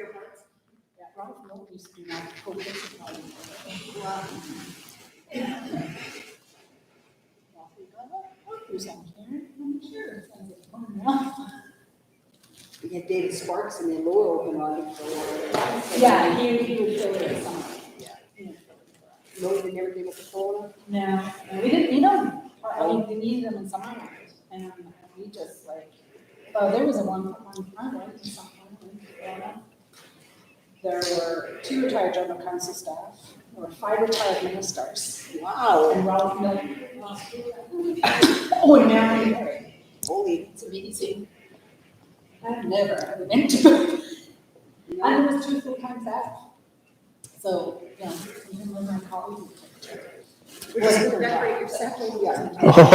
Earbuds. Yeah, Ralph Mold used to do that. Who's on here? I'm sure. We had David Sparks and then Laura open on it for a while. Yeah, he would fill it some. Laura never gave us a phone. No, we didn't need them. I mean, we needed them in summer. And we just like, oh, there was a one time, right? There were 2 retired general council staff. There were 5 retired ministers. Wow. And Ralph Milton. Oh, and Mary. Holy. It's amazing. I've never ever been to it. And there was 2 full-time staff. So, yeah, even when my colleagues. Decorate yourself. Yeah.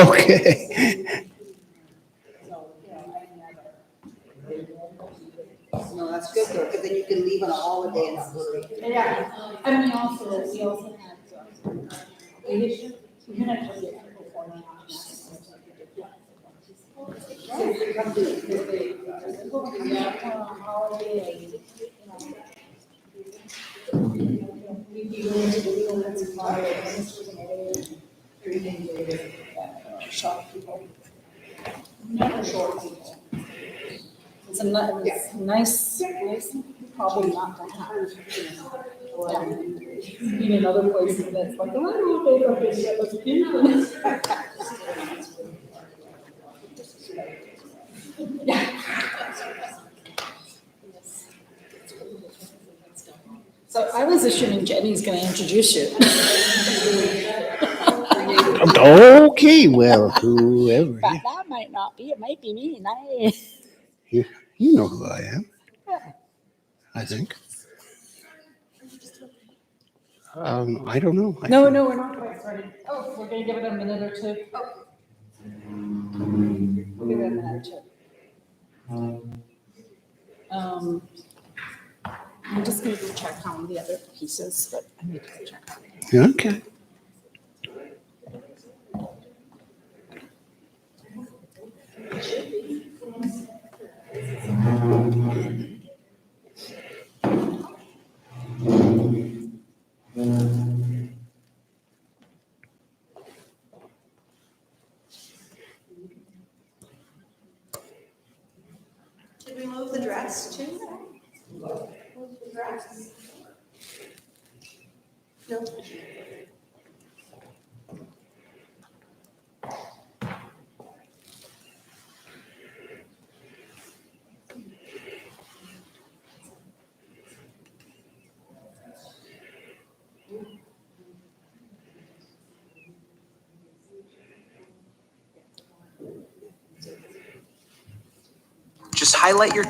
Okay. So, yeah, I never. No, that's good though, because then you can leave on a holiday and not worry. Yeah, and we also had, we had to get people for me on that. So they come to, they go to the holiday and, we'd be willing to do donuts and fire and everything, shop people. Never short people. It's a nice place, probably not to have. Yeah. Even in other places that's like, oh, I don't know if they get what's in. Yeah. So I was assuming Jenny's gonna introduce you. Okay, well, whoever. But that might not be, it might be me. You know who I am, I think. I don't know. No, we're not quite started. Oh, we're gonna give it a minute or 2. We'll give it a minute or 2. I'm just gonna go check on the other pieces, but I need to go check on it. Okay. Did we move the dress too? Move the dress. No. Just highlight your.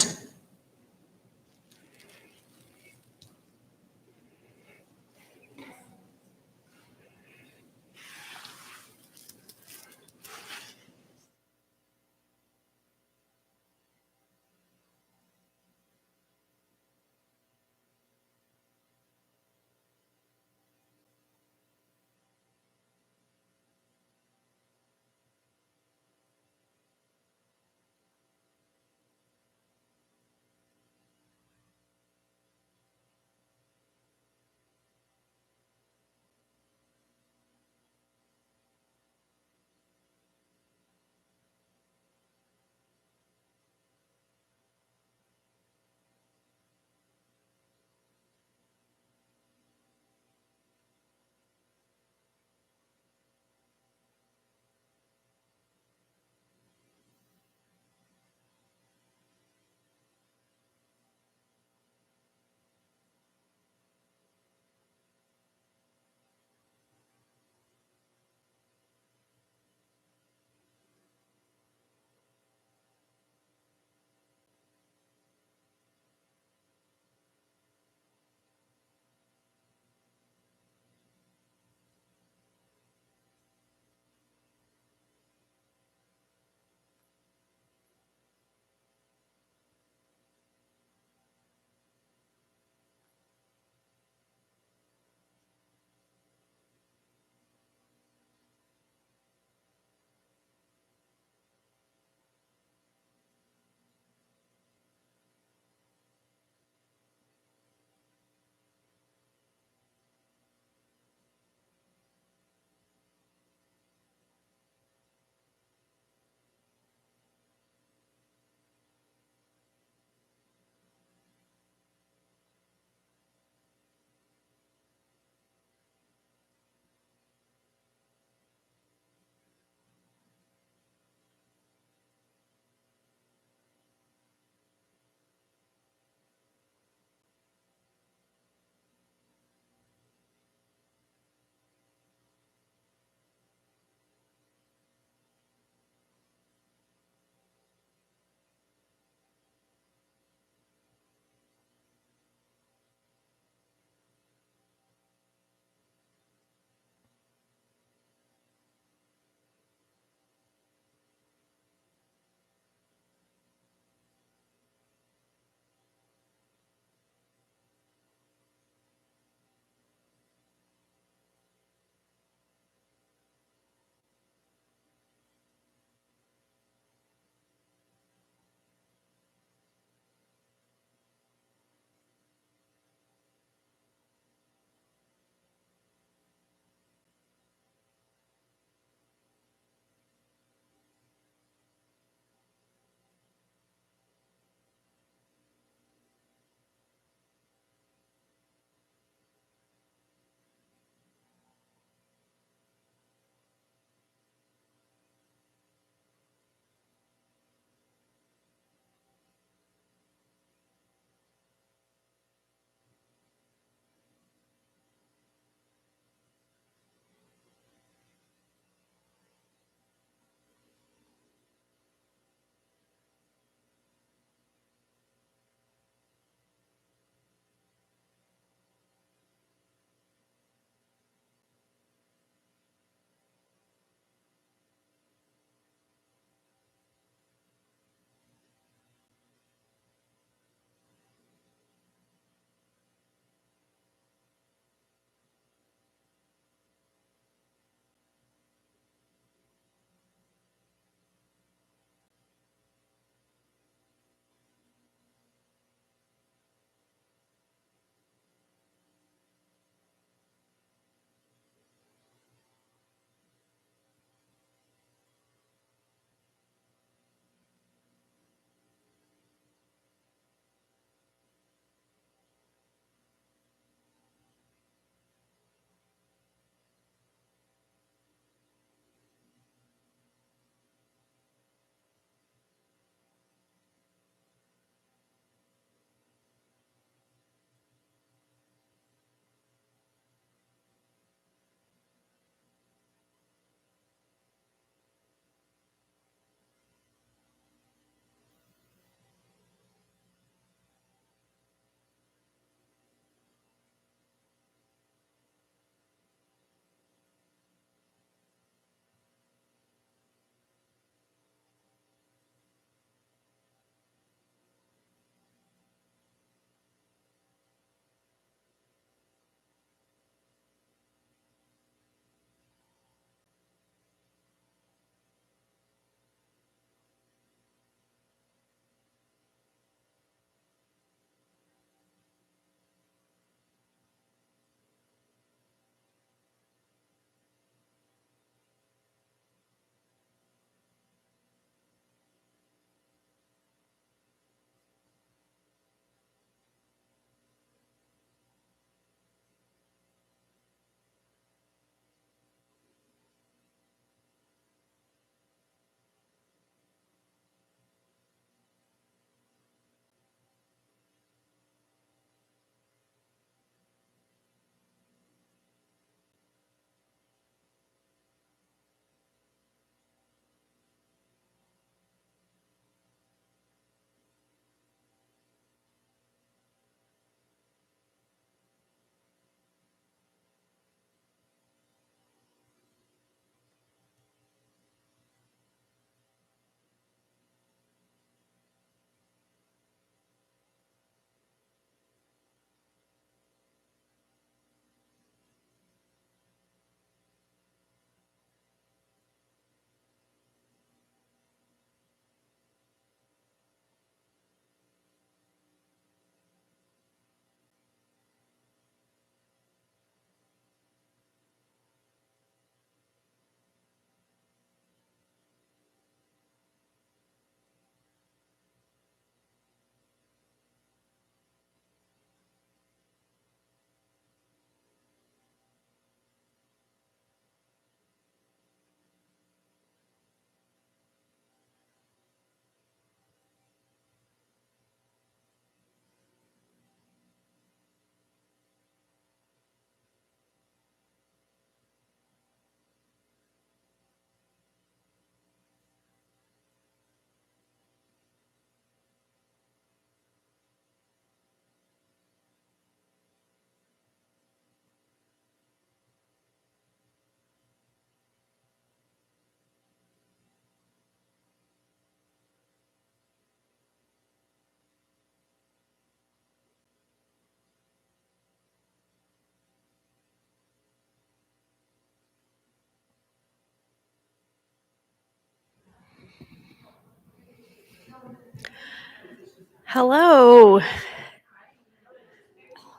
Hello.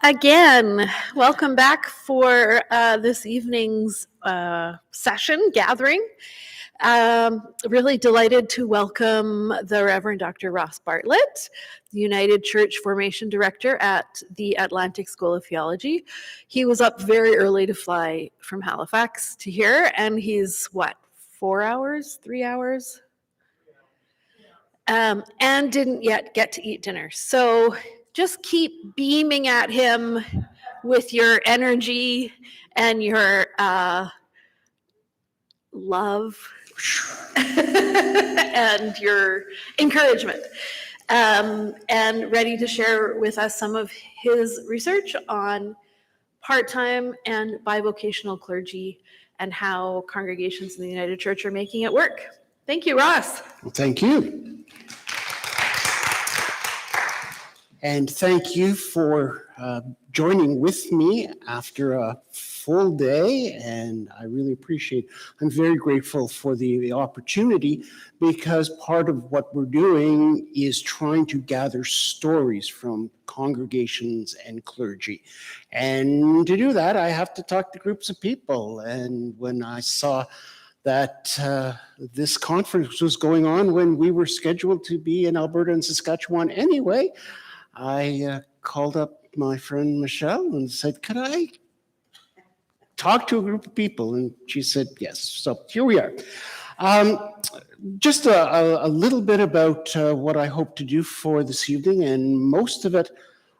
Again, welcome back for this evening's session gathering. Really delighted to welcome the Reverend Dr. Ross Bartlett, the United Church Formation Director at the Atlantic School of Theology. He was up very early to fly from Halifax to here, and he's, 4 hours, 3 hours? And didn't yet get to eat dinner. So just keep beaming at him with your energy and your love and your encouragement, and ready to share with us some of his research on part-time and bivocational clergy and how congregations in the United Church are making it work. Thank you, Ross. Well, thank you. And thank you for joining with me after a full day, and I really appreciate it. I'm very grateful for the opportunity, because part of what we're doing is trying to gather stories from congregations and clergy. And to do that, I have to talk to groups of people. And when I saw that this conference was going on when we were scheduled to be in Alberta and Saskatchewan anyway, I called up my friend Michelle and said, could I talk to a group of people? And she said, yes. So here we are. Just a little bit about what I hope to do for this evening, and most of it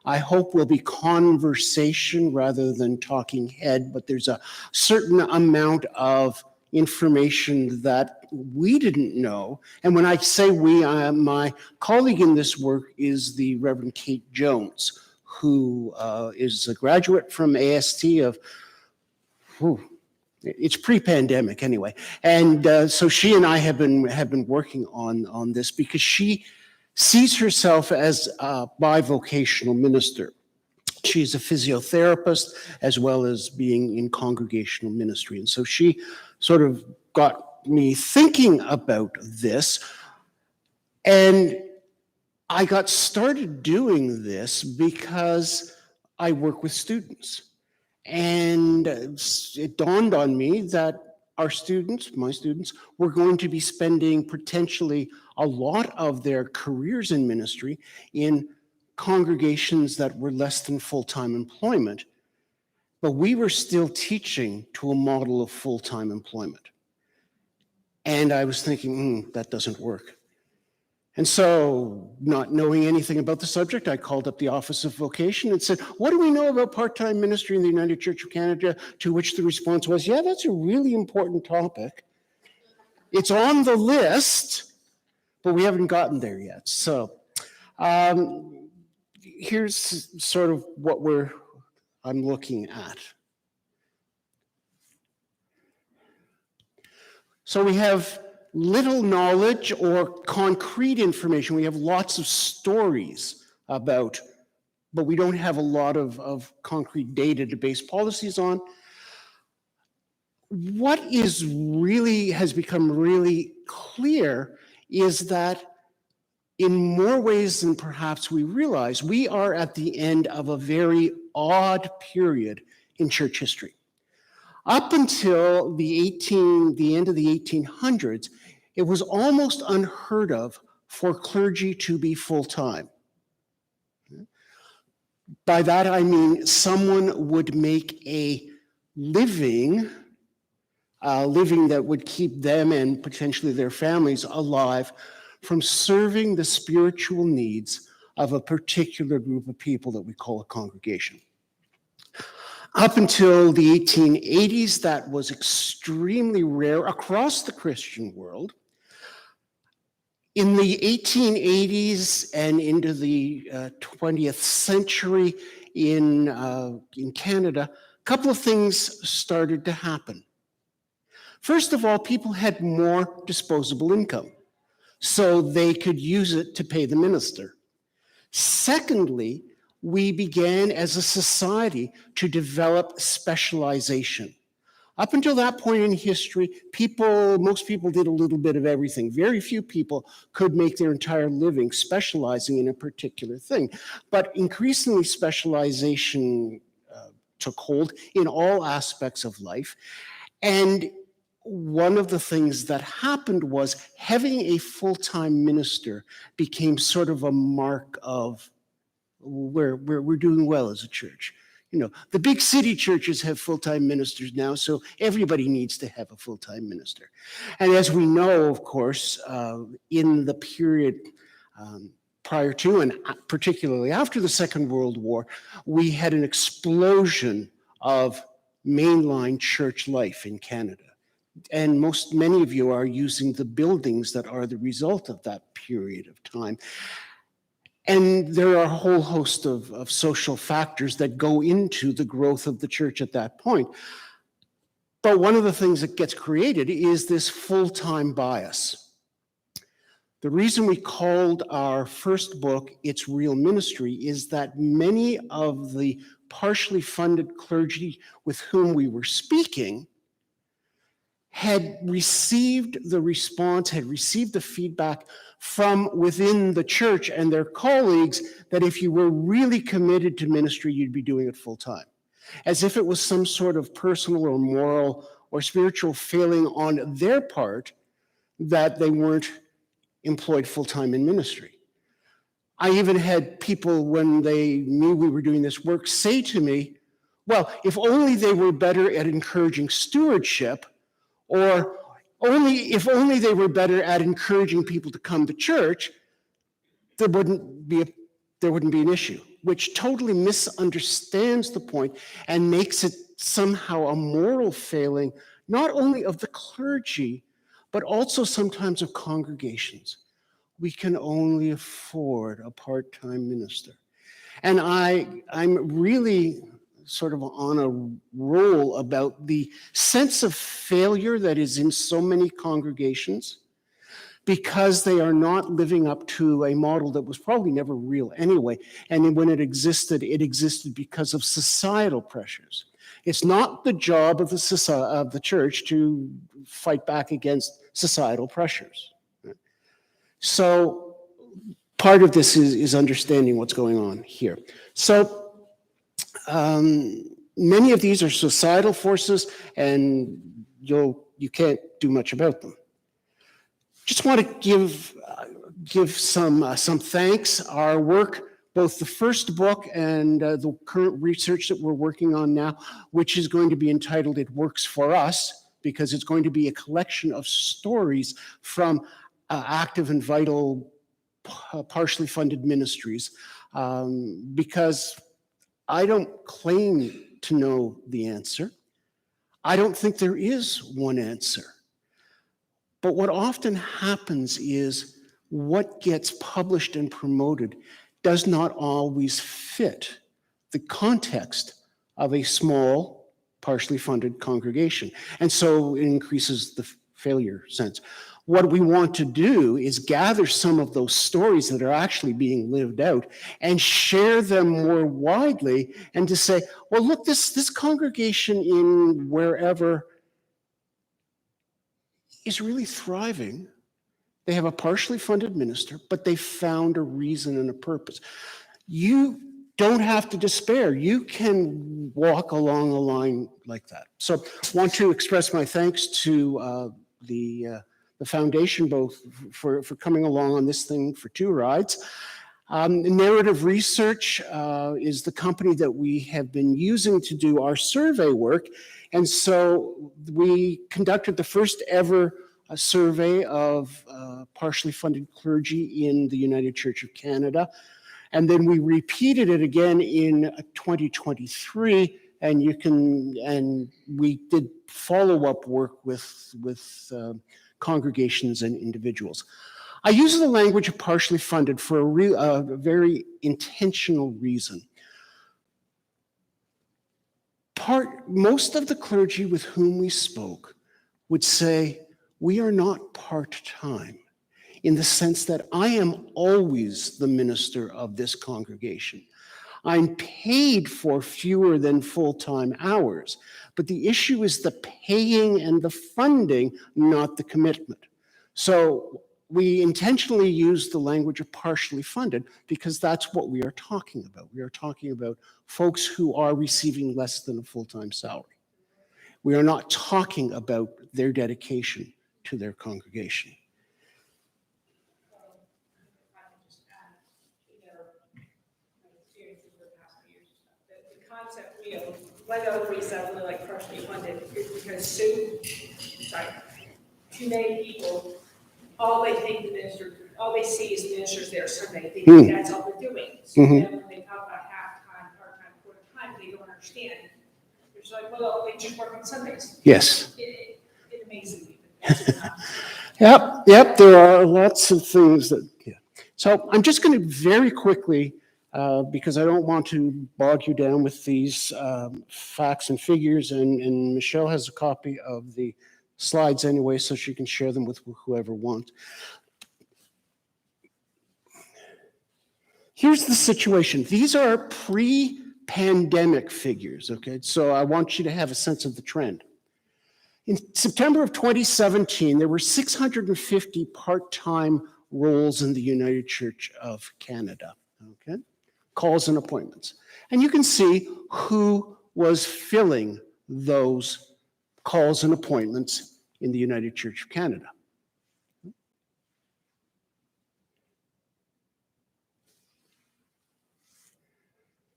I hope will be conversation rather than talking head, but there's a certain amount of information that we didn't know. And when I say we, my colleague in this work is the Reverend Kate Jones, who is a graduate from AST of, it's pre-pandemic anyway. And so she and I have been working on this, because she sees herself as a bivocational minister. She's a physiotherapist as well as being in congregational ministry. And so she sort of got me thinking about this. And I got started doing this because I work with students. And it dawned on me that our students, my students, were going to be spending potentially a lot of their careers in ministry in congregations that were less than full-time employment, but we were still teaching to a model of full-time employment. And I was thinking, that doesn't work. And so, not knowing anything about the subject, I called up the Office of Vocation and said, what do we know about part-time ministry in the United Church of Canada? To which the response was, yeah, that's a really important topic. It's on the list, but we haven't gotten there yet. So here's sort of what I'm looking at. So we have little knowledge or concrete information. We have lots of stories about, but we don't have a lot of concrete data to base policies on. What has become really clear is that in more ways than perhaps we realize, we are at the end of a very odd period in church history. Up until the end of the 1800s, it was almost unheard of for clergy to be full-time. By that I mean someone would make a living that would keep them and potentially their families alive from serving the spiritual needs of a particular group of people that we call a congregation. Up until the 1880s, that was extremely rare across the Christian world. In the 1880s and into the 20th century in Canada, a couple of things started to happen. First of all, people had more disposable income, so they could use it to pay the minister. Secondly, we began as a society to develop specialization. Up until that point in history, most people did a little bit of everything. Very few people could make their entire living specializing in a particular thing. But increasingly, specialization took hold in all aspects of life. And one of the things that happened was having a full-time minister became sort of a mark of we're doing well as a church. You know, the big city churches have full-time ministers now, so everybody needs to have a full-time minister. And as we know, of course, in the period prior to and particularly after the Second World War, we had an explosion of mainline church life in Canada. And many of you are using the buildings that are the result of that period of time. And there are a whole host of social factors that go into the growth of the church at that point. But one of the things that gets created is this full-time bias. The reason we called our first book It's Real Ministry is that many of the partially funded clergy with whom we were speaking had received the response, had received the feedback from within the church and their colleagues that if you were really committed to ministry, you'd be doing it full time. As if it was some sort of personal or moral or spiritual failing on their part that they weren't employed full time in ministry. I even had people, when they knew we were doing this work, say to me, well, if only they were better at encouraging stewardship, or if only they were better at encouraging people to come to church, there wouldn't be an issue, which totally misunderstands the point and makes it somehow a moral failing, not only of the clergy, but also sometimes of congregations. We can only afford a part-time minister. And I'm really sort of on a roll about the sense of failure that is in so many congregations because they are not living up to a model that was probably never real anyway. And when it existed because of societal pressures. It's not the job of the church to fight back against societal pressures. So part of this is understanding what's going on here. So many of these are societal forces, and you can't do much about them. Just want to give some thanks. Our work, both the first book and the current research that we're working on now, which is going to be entitled "It Works for Us," because it's going to be a collection of stories from active and vital, partially funded ministries, because I don't claim to know the answer. I don't think there is one answer. But what often happens is what gets published and promoted does not always fit the context of a small, partially funded congregation. And so it increases the failure sense. What we want to do is gather some of those stories that are actually being lived out and share them more widely, and to say, well, look, this congregation in wherever is really thriving. They have a partially funded minister, but they found a reason and a purpose. You don't have to despair. You can walk along a line like that. So I want to express my thanks to the foundation, both for coming along on this thing for 2 rides. Narrative Research is the company that we have been using to do our survey work. And so we conducted the first ever survey of partially funded clergy in the United Church of Canada. And then we repeated it again in 2023, and we did follow-up work with congregations and individuals. I use the language of partially funded for a very intentional reason. Most of the clergy with whom we spoke would say, we are not part-time, in the sense that I am always the minister of this congregation. I'm paid for fewer than full-time hours. But the issue is the paying and the funding, not the commitment. So we intentionally use the language of partially funded because that's what we are talking about. We are talking about folks who are receiving less than a full-time salary. We are not talking about their dedication to their congregation. The concept, one of the reasons I really like partially funded is because too many people, all they think the minister, all they see is the minister's there Sunday. They think that's all they're doing. So then when they talk about half-time, part-time, quarter-time, they don't understand. They're just like, well, they just work on Sundays. Yes. It amazes me. Yep, there are lots of things that, yeah. So I'm just going to very quickly, because I don't want to bog you down with these facts and figures, and Michelle has a copy of the slides anyway, so she can share them with whoever wants. Here's the situation. These are pre-pandemic figures, okay? So I want you to have a sense of the trend. In September of 2017, there were 650 part-time roles in the United Church of Canada, okay? Calls and appointments. And you can see who was filling those calls and appointments in the United Church of Canada.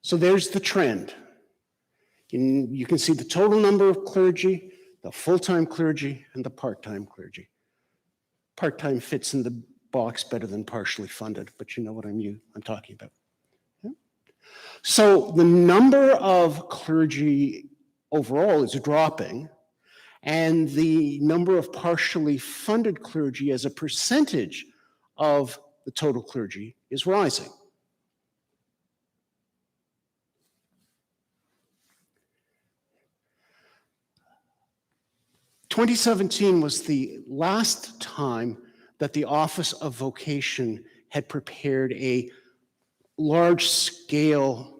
So there's the trend. You can see the total number of clergy, the full-time clergy, and the part-time clergy. Part-time fits in the box better than partially funded, but you know what I'm talking about. Yeah? So the number of clergy overall is dropping, and the number of partially funded clergy as a percentage of the total clergy is rising. "2017 was the last time that the Office of Vocation had prepared a large-scale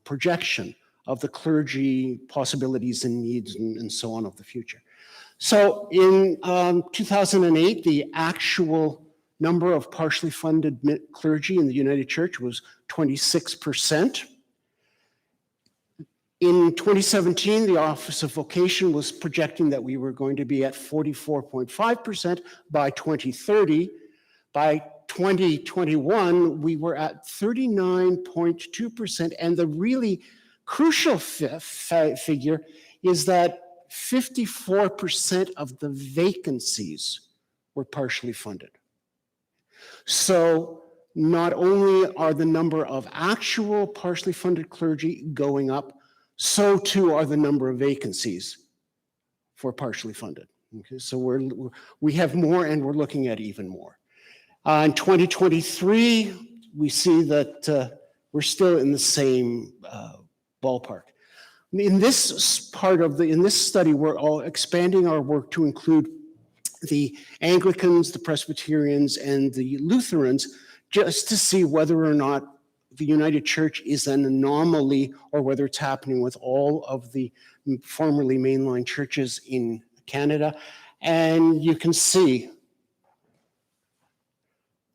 projection of the clergy possibilities and needs and so on of the future. So in 2008, the actual number of partially funded clergy in the United Church was 26%. In 2017, the Office of Vocation was projecting that we were going to be at 44.5% by 2030. By 2021, we were at 39.2%, and the really crucial figure is that 54% of the vacancies were partially funded. So not only are the number of actual partially funded clergy going up, so too are the number of vacancies for partially funded. Okay, so we have more, and we're looking at even more. In 2023, we see that we're still in the same ballpark. In this study, we're all expanding our work to include the Anglicans, the Presbyterians, and the Lutherans, just to see whether or not the United Church is an anomaly or whether it's happening with all of the formerly mainline churches in Canada. And you can see,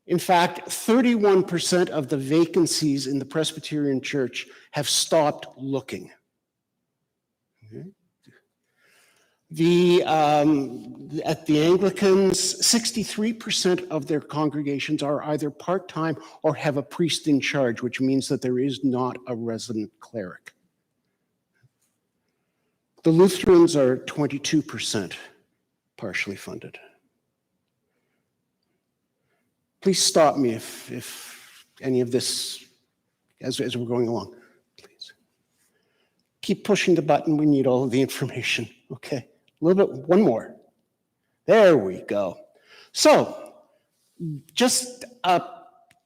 in fact, 31% of the vacancies in the Presbyterian Church have stopped looking. Okay. At the Anglicans, 63% of their congregations are either part-time or have a priest in charge, which means that there is not a resident cleric. The Lutherans are 22% partially funded. Please stop me if any of this, as we're going along, please. Keep pushing the button. We need all of the information. Okay, a little bit, one more. There we go. So, just a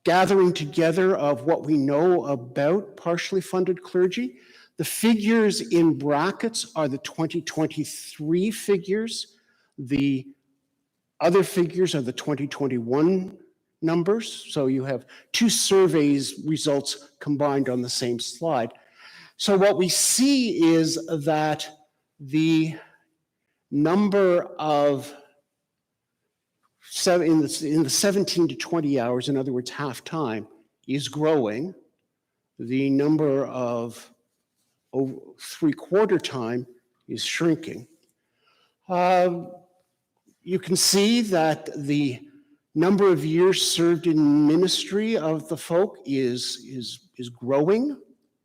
gathering together of what we know about partially funded clergy. The figures in brackets are the 2023 figures. The other figures are the 2021 numbers. So you have two surveys results combined on the same slide. So what we see is that the number of in the 17 to 20 hours, in other words, half time, is growing. The number of three-quarter time is shrinking. You can see that the number of years served in ministry of the folk is growing.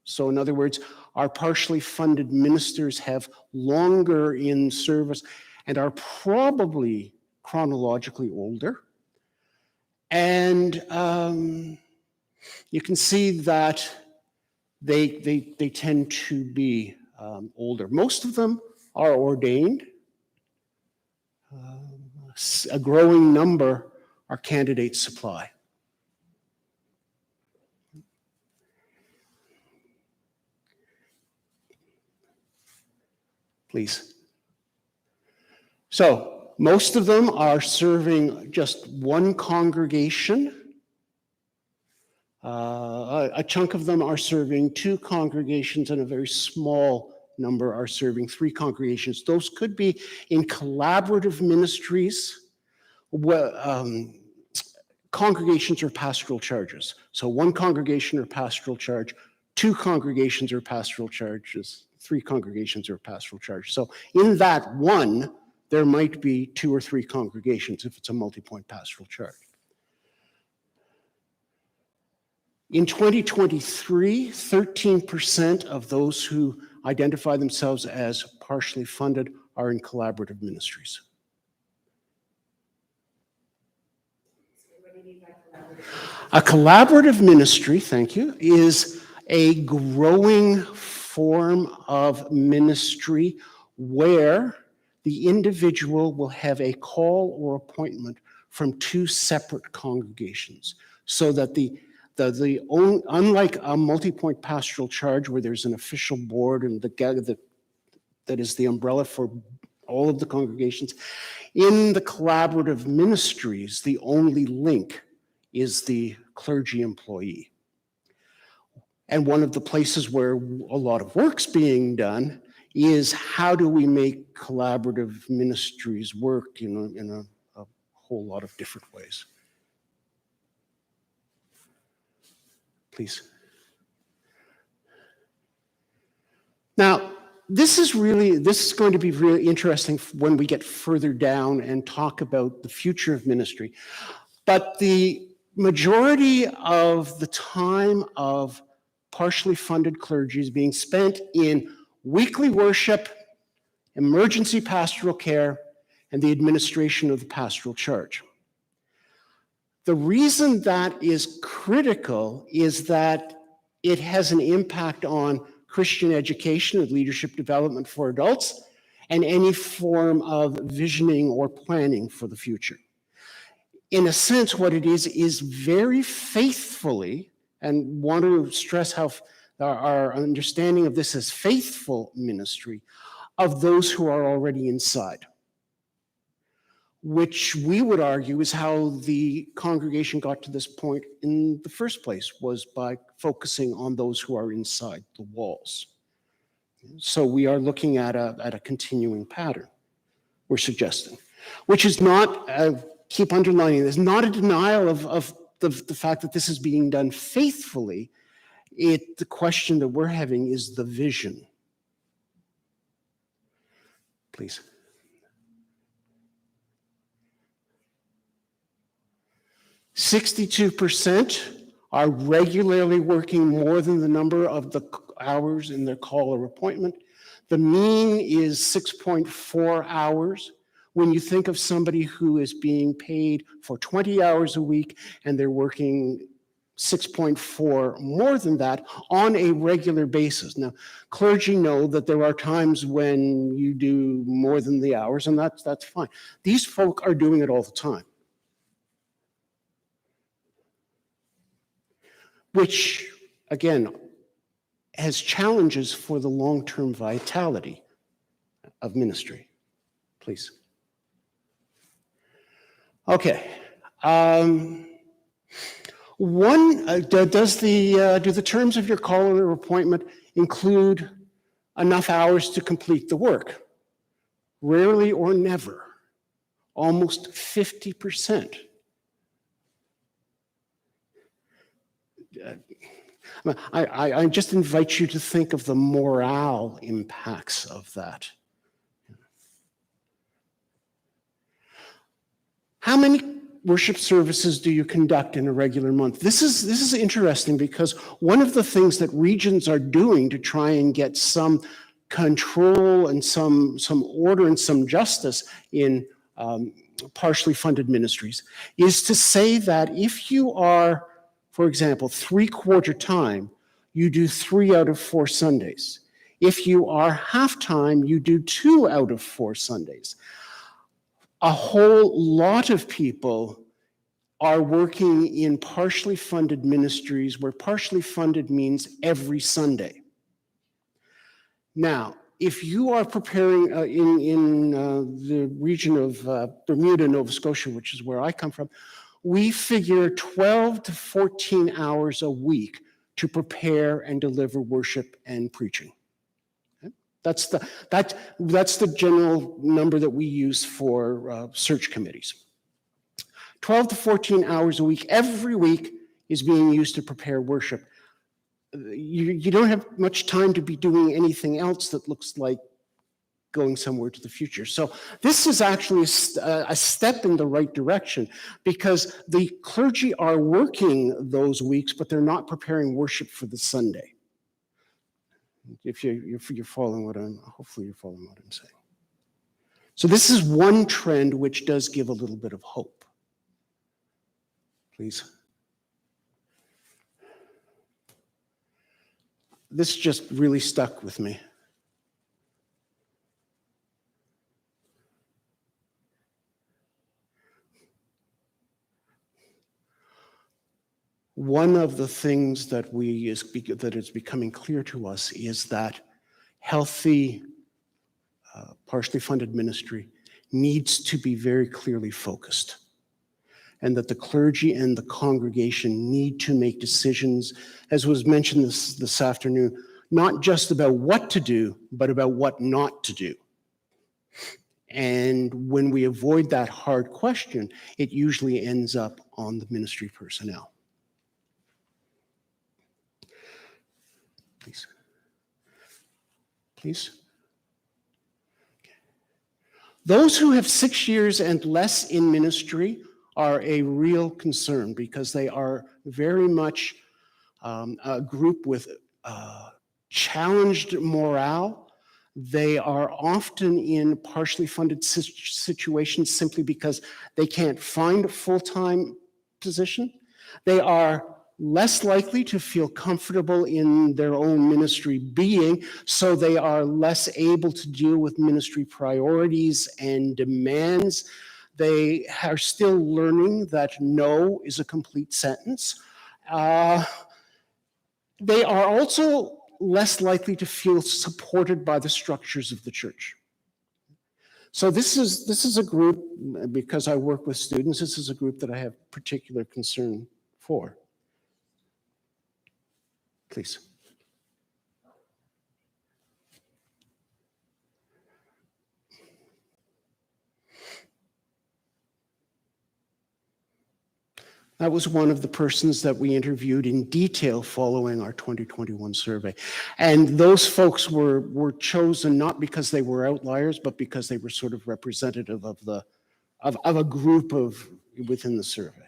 So in other words, our partially funded ministers have longer in service and are probably chronologically older. And you can see that they tend to be older. Most of them are ordained. A growing number are candidate supply. Please. So most of them are serving just one congregation. A chunk of them are serving two congregations, and a very small number are serving three congregations. Those could be in collaborative ministries. Congregations are pastoral charges. So one congregation or pastoral charge, two congregations or pastoral charges, three congregations or pastoral charge. So in that one, there might be two or three congregations if it's a multi-point pastoral charge. In 2023, 13% of those who identify themselves as partially funded are in collaborative ministries. A collaborative ministry, thank you, is a growing form of ministry where the individual will have a call or appointment from two separate congregations, so that unlike a multi-point pastoral charge where there's an official board and that is the umbrella for all of the congregations, in the collaborative ministries, the only link is the clergy employee. And one of the places where a lot of work's being done is how do we make collaborative ministries work in a whole lot of different ways. Please. Now, this is going to be really interesting when we get further down and talk about the future of ministry. But the majority of the time of partially funded clergy is being spent in weekly worship, emergency pastoral care, and the administration of the pastoral charge. The reason that is critical is that it has an impact on Christian education and leadership development for adults and any form of visioning or planning for the future. In a sense, what it is very faithfully, and want to stress how our understanding of this as faithful ministry of those who are already inside, which we would argue is how the congregation got to this point in the first place, was by focusing on those who are inside the walls. So we are looking at a continuing pattern, we're suggesting, which is not, keep underlining this, not a denial of the fact that this is being done faithfully. The question that we're having is the vision. Please. (62% are regularly working more than the number of the hours in their call or appointment. The mean is 6.4 hours. When you think of somebody who is being paid for 20 hours a week and they're working 6.4 more than that on a regular basis. Now, clergy know that there are times when you do more than the hours, and that's fine. These folk are doing it all the time, which, again, has challenges for the long-term vitality of ministry. Please. Okay. One, do the terms of your call or appointment include enough hours to complete the work? Rarely or never. Almost 50%. I just invite you to think of the morale impacts of that. How many worship services do you conduct in a regular month? This is interesting because one of the things that regions are doing to try and get some control and some order and some justice in partially funded ministries is to say that if you are, for example, 3/4 time, you do 3 out of 4 Sundays. If you are half time, you do 2 out of 4 Sundays. A whole lot of people are working in partially funded ministries where partially funded means every Sunday. Now, if you are preparing in the region of Bermuda, Nova Scotia, which is where I come from, we figure 12 to 14 hours a week to prepare and deliver worship and preaching. Okay? That's the general number that we use for search committees. 12 to 14 hours a week, every week, is being used to prepare worship. You don't have much time to be doing anything else that looks like going somewhere to the future. So this is actually a step in the right direction because the clergy are working those weeks, but they're not preparing worship for the Sunday. If you're following hopefully you're following what I'm saying. So this is one trend which does give a little bit of hope. Please. This just really stuck with me. One of the things that is becoming clear to us is that healthy, partially funded ministry needs to be very clearly focused, and that the clergy and the congregation need to make decisions, as was mentioned this afternoon, not just about what to do, but about what not to do. And when we avoid that hard question, it usually ends up on the ministry personnel. Please. Please. Those who have 6 years and less in ministry are a real concern because they are very much a group with challenged morale. They are often in partially funded situations simply because they can't find a full-time position. They are less likely to feel comfortable in their own ministry being, so they are less able to deal with ministry priorities and demands. They are still learning that no is a complete sentence. They are also less likely to feel supported by the structures of the church. So this is a group, because I work with students, this is a group that I have particular concern for. Please. That was one of the persons that we interviewed in detail following our 2021 survey. And those folks were chosen not because they were outliers, but because they were sort of representative of a group within the survey.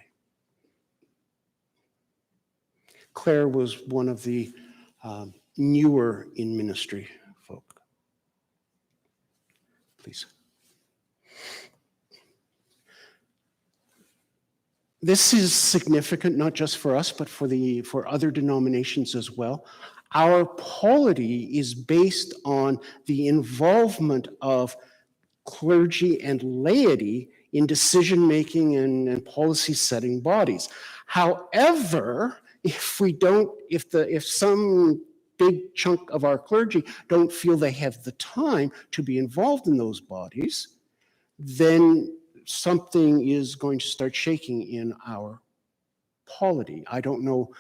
Claire was one of the newer in ministry folk. Please. This is significant, not just for us, but for other denominations as well. Our polity is based on the involvement of clergy and laity in decision-making and policy-setting bodies. However, if some big chunk of our clergy don't feel they have the time to be involved in those bodies, then something is going to start shaking in our polity. I don't know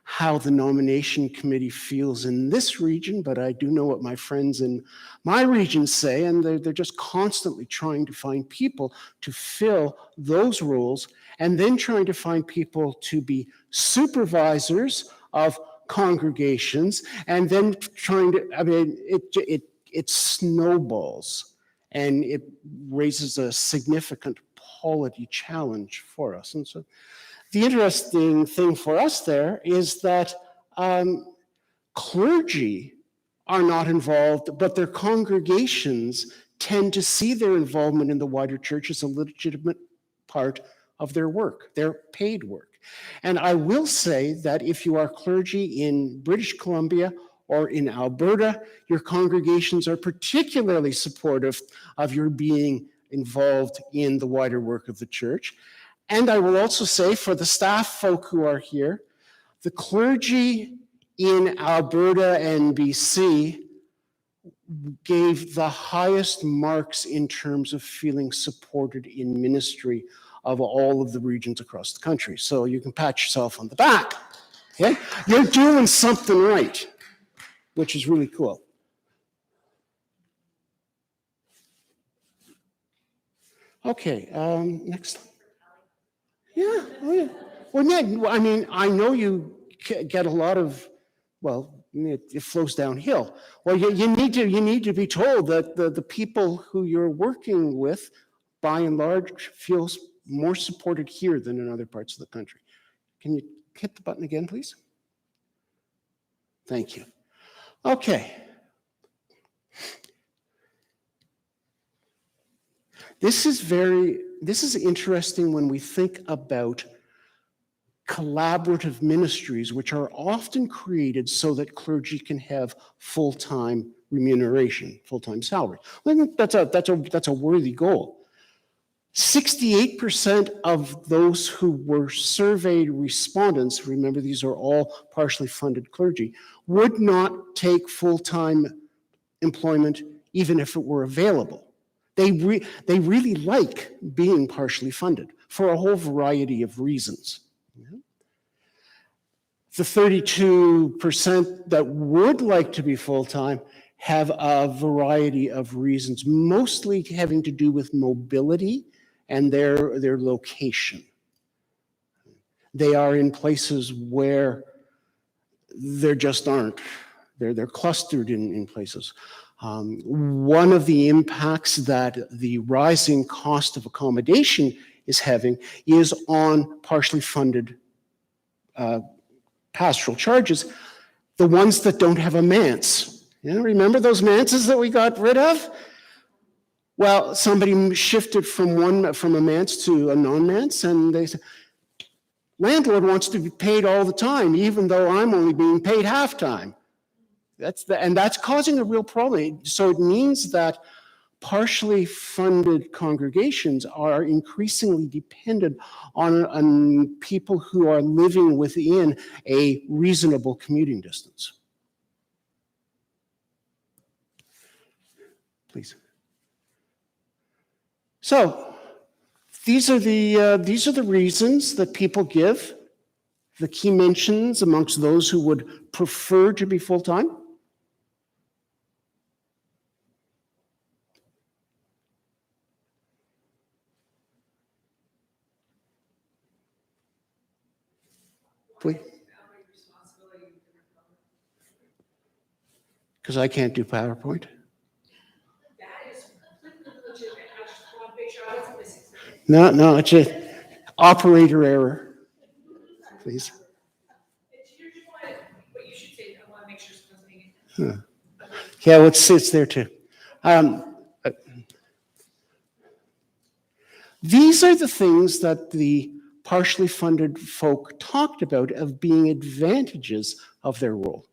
how the nomination committee feels in this region, but I do know what my friends in my region say, and they're just constantly trying to find people to fill those roles, and then trying to find people to be supervisors of congregations, and then trying to, I mean, it snowballs, and it raises a significant polity challenge for us. And so the interesting thing for us there is that clergy are not involved, but their congregations tend to see their involvement in the wider church as a legitimate part of their work, their paid work. And I will say that if you are clergy in British Columbia or in Alberta, your congregations are particularly supportive of your being involved in the wider work of the church. And I will also say, for the staff folk who are here, the clergy in Alberta and BC gave the highest marks in terms of feeling supported in ministry of all of the regions across the country. So you can pat yourself on the back. Okay? You're doing something right, which is really cool. Okay, next. Yeah, oh yeah. Well, yeah, I mean, I know you get a lot of, well, it flows downhill. Well, you need to be told that the people who you're working with, by and large, feels more supported here than in other parts of the country. Can you hit the button again, please? Thank you. Okay. This is interesting when we think about collaborative ministries, which are often created so that clergy can have full-time remuneration, full-time salary. Well, that's a worthy goal. 68% of those who were surveyed respondents, remember these are all partially funded clergy, would not take full-time employment even if it were available. They really like being partially funded for a whole variety of reasons. The 32% that would like to be full-time have a variety of reasons, mostly having to do with mobility and their location. They are in places where there just aren't. They're clustered in places. One of the impacts that the rising cost of accommodation is having is on partially funded pastoral charges, the ones that don't have a manse. You know, remember those manses that we got rid of? Well, somebody shifted from a manse to a non-manse, and they said, landlord wants to be paid all the time, even though I'm only being paid half-time. And that's causing a real problem. So it means that partially funded congregations are increasingly dependent on people who are living within a reasonable commuting distance. Please. So these are the reasons that people give, the key mentions amongst those who would prefer to be full-time. Please. Because I can't do PowerPoint. No, it's an operator error. Please. Yeah, well, it's there too. These are the things that the partially funded folk talked about of being advantages of their role.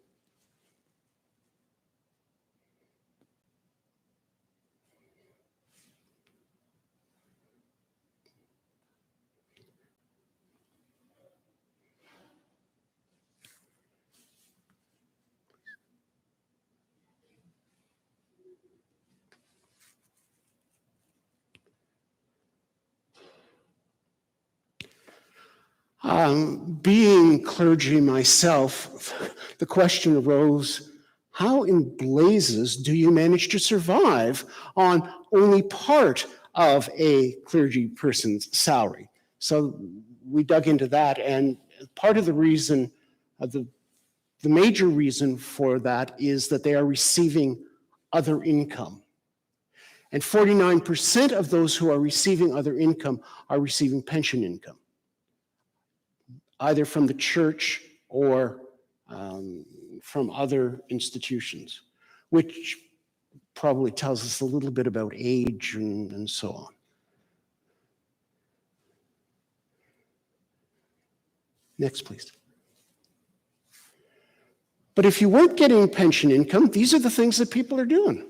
Being clergy myself, the question arose, how in blazes do you manage to survive on only part of a clergy person's salary? So we dug into that, and part of the reason, the major reason for that is that they are receiving other income. And 49% of those who are receiving other income are receiving pension income, either from the church or from other institutions, which probably tells us a little bit about age and so on. Next, please. But if you weren't getting pension income, these are the things that people are doing.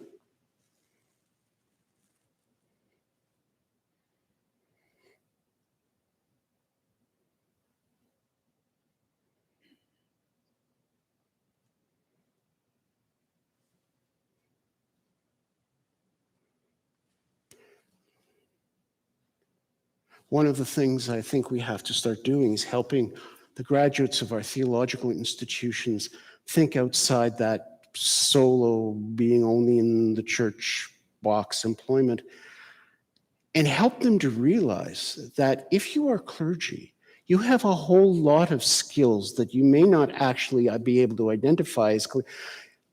One of the things I think we have to start doing is helping the graduates of our theological institutions think outside that solo, being only in the church box employment, and help them to realize that if you are clergy, you have a whole lot of skills that you may not actually be able to identify as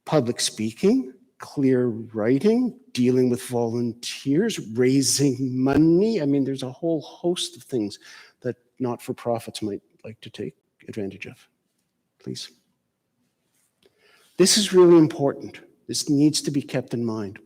public speaking, clear writing, dealing with volunteers, raising money. I mean, there's a whole host of things that not-for-profits might like to take advantage of. Please. This is really important. This needs to be kept in mind.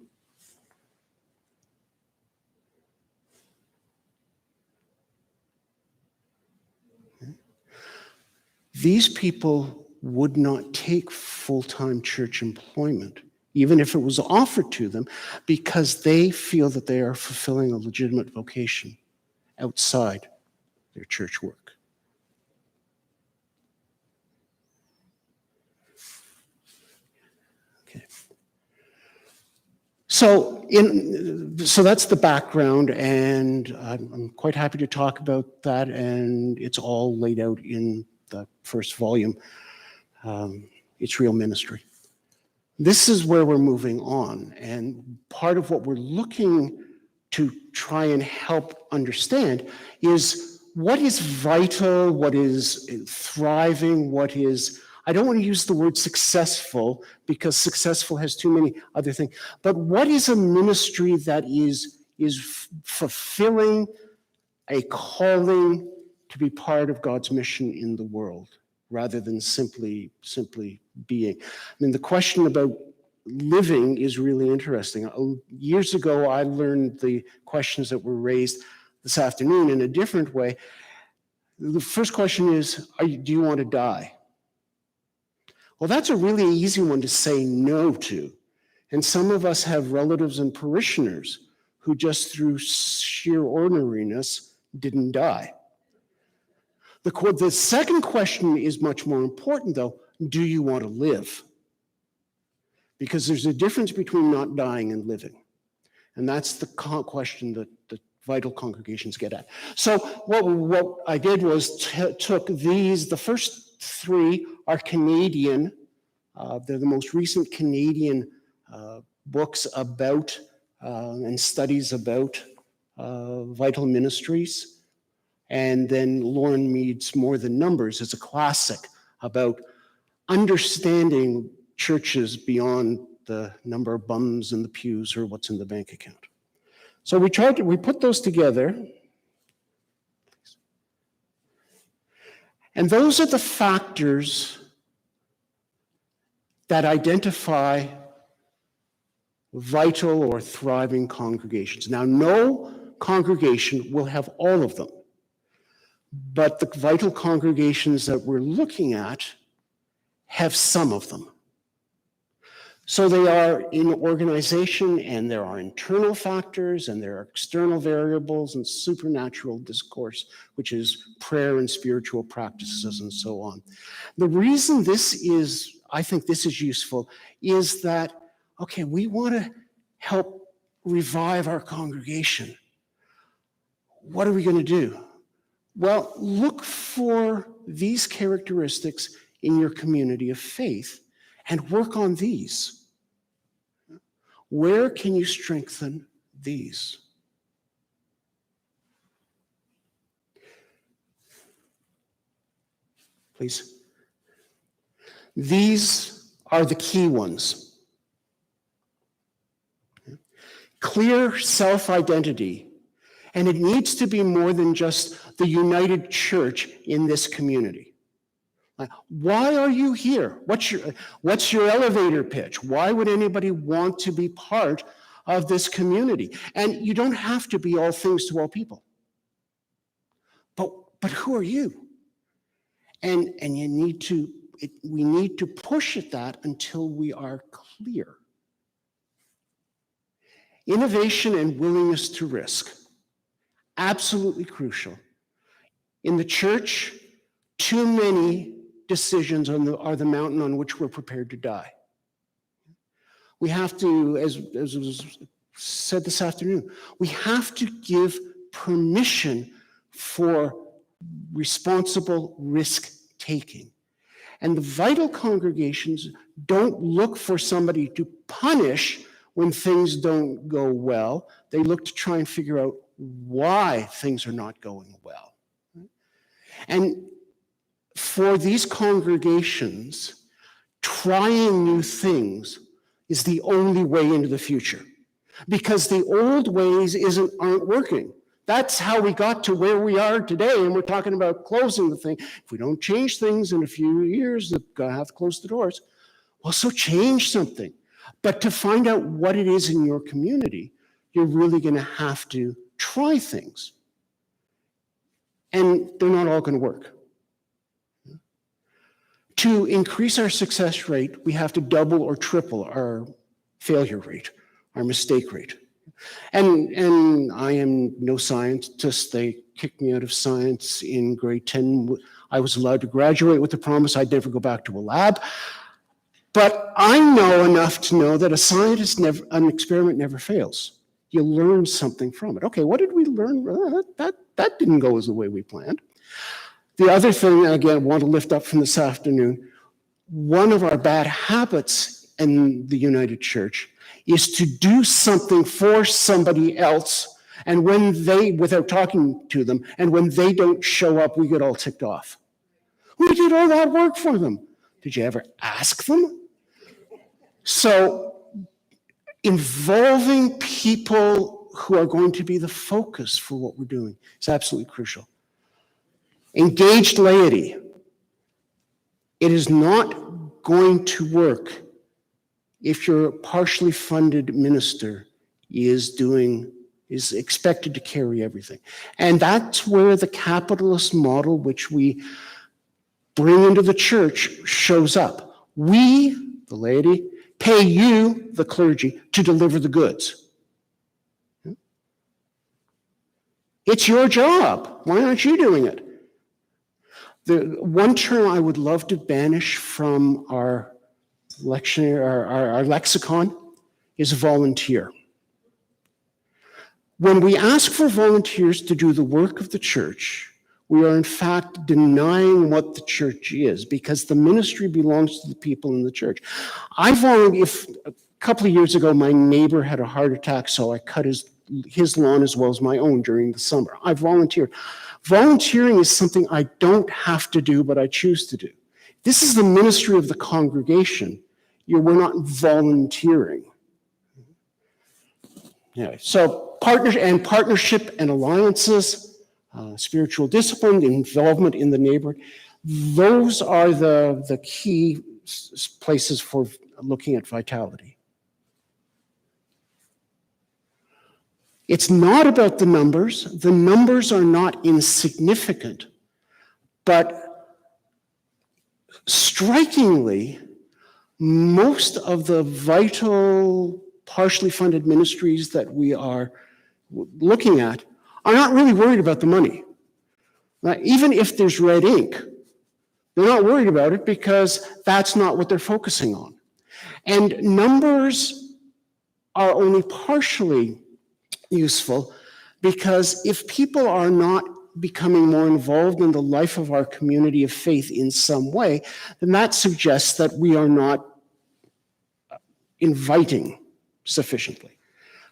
These people would not take full-time church employment, even if it was offered to them, because they feel that they are fulfilling a legitimate vocation outside their church work. Okay. So that's the background, and I'm quite happy to talk about that, and it's all laid out in the first volume. It's Real Ministry. This is where we're moving on, and part of what we're looking to try and help understand is what is vital, what is thriving, what is, I don't want to use the word successful because successful has too many other things, but what is a ministry that is fulfilling a calling to be part of God's mission in the world, rather than simply being. I mean, the question about living is really interesting. Years ago, I learned the questions that were raised this afternoon in a different way. The first question is, do you want to die? Well, that's a really easy one to say no to. And some of us have relatives and parishioners who just through sheer ordinariness didn't die. The second question is much more important, though. Do you want to live? Because there's a difference between not dying and living. And that's the question that the vital congregations get at. So what I did was took these, the first three are Canadian. They're the most recent Canadian books about and studies about vital ministries. And then Lauren Mead's More Than Numbers is a classic about understanding churches beyond the number of bums in the pews or what's in the bank account. So we put those together. And those are the factors that identify vital or thriving congregations. Now, no congregation will have all of them, but the vital congregations that we're looking at have some of them. So they are in organization, and there are internal factors, and there are external variables and supernatural discourse, which is prayer and spiritual practices and so on. The reason I think this is useful is that, okay, we want to help revive our congregation. What are we going to do? Well, look for these characteristics in your community of faith and work on these. Where can you strengthen these? Please. These are the key ones. Clear self-identity. And it needs to be more than just the united church in this community. Why are you here? What's your elevator pitch? Why would anybody want to be part of this community? And you don't have to be all things to all people. But who are you? And we need to push at that until we are clear. Innovation and willingness to risk. Absolutely crucial. In the church, too many decisions are the mountain on which we're prepared to die. We have to, as was said this afternoon, we have to give permission for responsible risk-taking. And the vital congregations don't look for somebody to punish when things don't go well. They look to try and figure out why things are not going well. And for these congregations, trying new things is the only way into the future, because the old ways aren't working. That's how we got to where we are today, and we're talking about closing the thing. If we don't change things in a few years, they're going to have to close the doors. Well, so change something. But to find out what it is in your community, you're really going to have to try things. And they're not all going to work. To increase our success rate, we have to double or triple our failure rate, our mistake rate. And I am no scientist. They kicked me out of science in grade 10. I was allowed to graduate with the promise I'd never go back to a lab. But I know enough to know that an experiment never fails. You learn something from it. Okay, what did we learn? That didn't go as the way we planned. The other thing, again, I want to lift up from this afternoon, one of our bad habits in the United Church is to do something for somebody else, and without talking to them, and when they don't show up, we get all ticked off. We did all that work for them. Did you ever ask them? So, involving people who are going to be the focus for what we're doing is absolutely crucial. Engaged laity. It is not going to work if your partially funded minister is expected to carry everything. And that's where the capitalist model, which we bring into the church, shows up. We, the laity, pay you, the clergy, to deliver the goods. It's your job. Why aren't you doing it? The one term I would love to banish from our lexicon is volunteer. When we ask for volunteers to do the work of the church, we are in fact denying what the church is, because the ministry belongs to the people in the church. A couple of years ago, my neighbor had a heart attack, so I cut his lawn as well as my own during the summer. I volunteered. Volunteering is something I don't have to do, but I choose to do. This is the ministry of the congregation. We're not volunteering. Anyway, so partnership and alliances, spiritual discipline, involvement in the neighborhood, those are the key places for looking at vitality. It's not about the numbers. The numbers are not insignificant, but strikingly, most of the vital, partially funded ministries that we are looking at are not really worried about the money. Right? Even if there's red ink, they're not worried about it because that's not what they're focusing on. And numbers are only partially useful, because if people are not becoming more involved in the life of our community of faith in some way, then that suggests that we are not inviting sufficiently.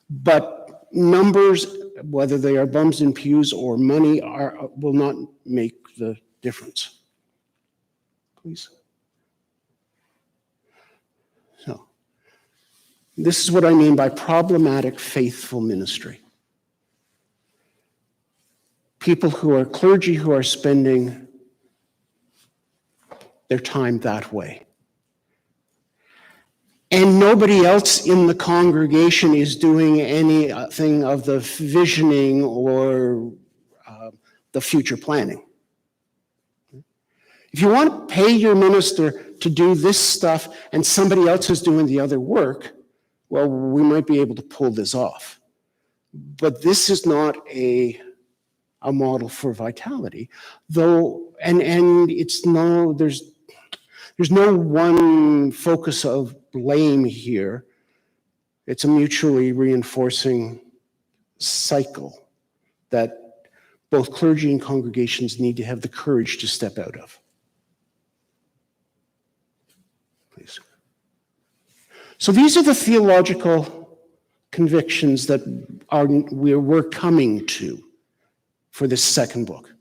But numbers, whether they are bums in pews or money, will not make the difference. Please. So, this is what I mean by problematic faithful ministry. People who are clergy who are spending their time that way. And nobody else in the congregation is doing anything of the visioning or the future planning. If you want to pay your minister to do this stuff and somebody else is doing the other work, well, we might be able to pull this off. But this is not a model for vitality, though, and it's no, there's no one focus of blame here. It's a mutually reinforcing cycle that both clergy and congregations need to have the courage to step out of. Please. So these are the theological convictions that we're coming to for this second book.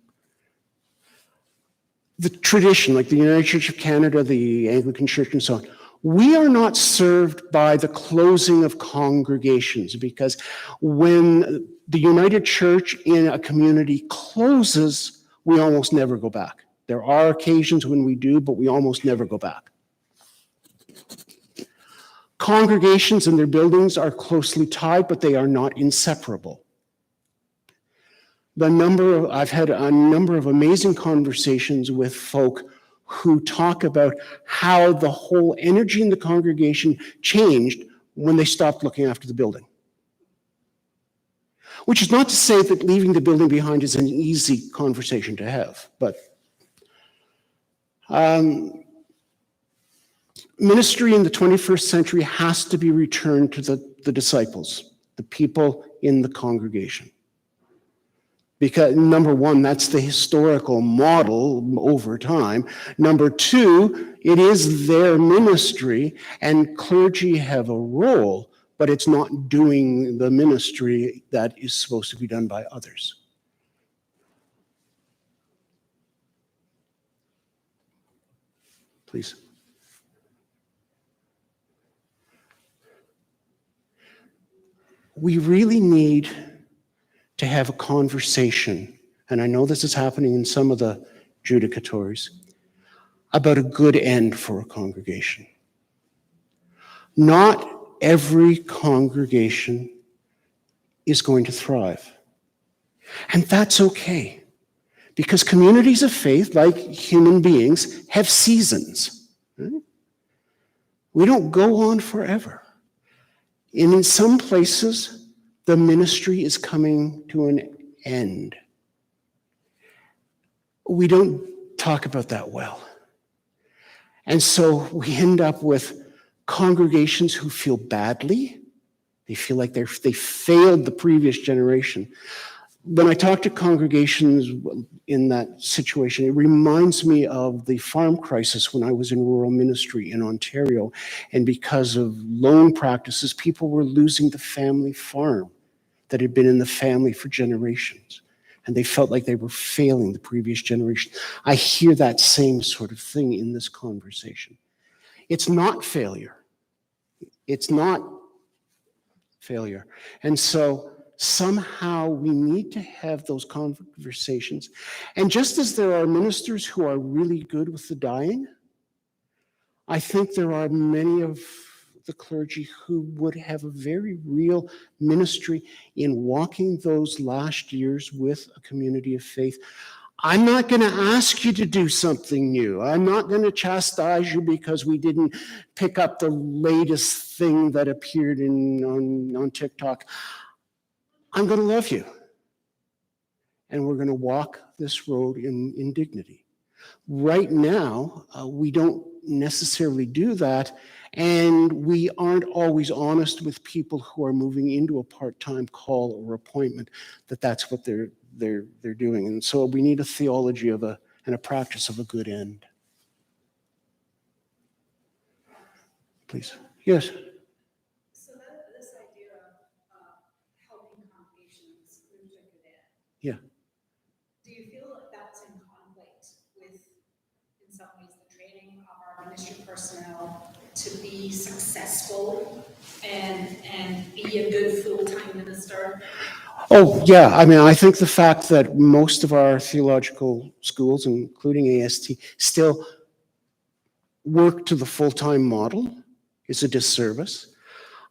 The tradition, like the United Church of Canada, the Anglican Church, and so on, we are not served by the closing of congregations, because when the United Church in a community closes, we almost never go back. There are occasions when we do, but we almost never go back. Congregations and their buildings are closely tied, but they are not inseparable. I've had a number of amazing conversations with folk who talk about how the whole energy in the congregation changed when they stopped looking after the building. Which is not to say that leaving the building behind is an easy conversation to have, but ministry in the 21st century has to be returned to the disciples, the people in the congregation. Because number one, that's the historical model over time. Number two, it is their ministry, and clergy have a role, but it's not doing the ministry that is supposed to be done by others. Please. We really need to have a conversation, and I know this is happening in some of the judicatories, about a good end for a congregation. Not every congregation is going to thrive. And that's okay, because communities of faith, like human beings, have seasons. Right? We don't go on forever. And in some places, the ministry is coming to an end. We don't talk about that well. And so we end up with congregations who feel badly. They feel like they failed the previous generation. When I talk to congregations in that situation, it reminds me of the farm crisis when I was in rural ministry in Ontario. And because of loan practices, people were losing the family farm that had been in the family for generations. And they felt like they were failing the previous generation. I hear that same sort of thing in this conversation. It's not failure. It's not failure. And so somehow we need to have those conversations. And just as there are ministers who are really good with the dying, I think there are many of the clergy who would have a very real ministry in walking those last years with a community of faith. I'm not going to ask you to do something new. I'm not going to chastise you because we didn't pick up the latest thing that appeared on TikTok. I'm going to love you. And we're going to walk this road in dignity. Right now, we don't necessarily do that, and we aren't always honest with people who are moving into a part-time call or appointment that that's what they're doing. And so we need a theology of and a practice of a good end. Please. Yes. So this idea of helping congregations move to good end. Yeah. Do you feel that that's in conflict with, in some ways, the training of our ministry personnel to be successful and be a good full-time minister? Oh, yeah. I mean, I think the fact that most of our theological schools, including AST, still work to the full-time model is a disservice.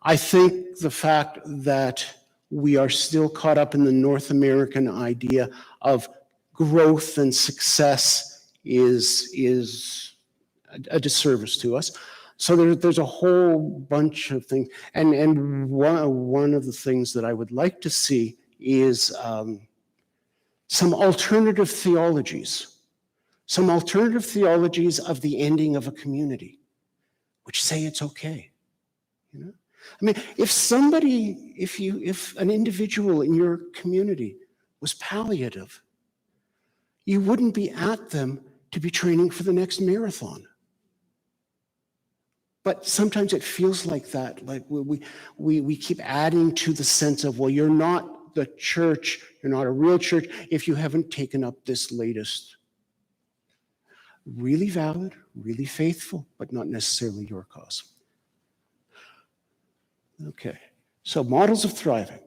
I think the fact that we are still caught up in the North American idea of growth and success is a disservice to us. So there's a whole bunch of things. And one of the things that I would like to see is some alternative theologies. Some alternative theologies of the ending of a community, which say it's okay. You know? I mean, if an individual in your community was palliative, you wouldn't be at them to be training for the next marathon. But sometimes it feels like that, like we keep adding to the sense of, well, you're not the church, you're not a real church if you haven't taken up this latest. Really valid, really faithful, but not necessarily your cause. Okay, so models of thriving.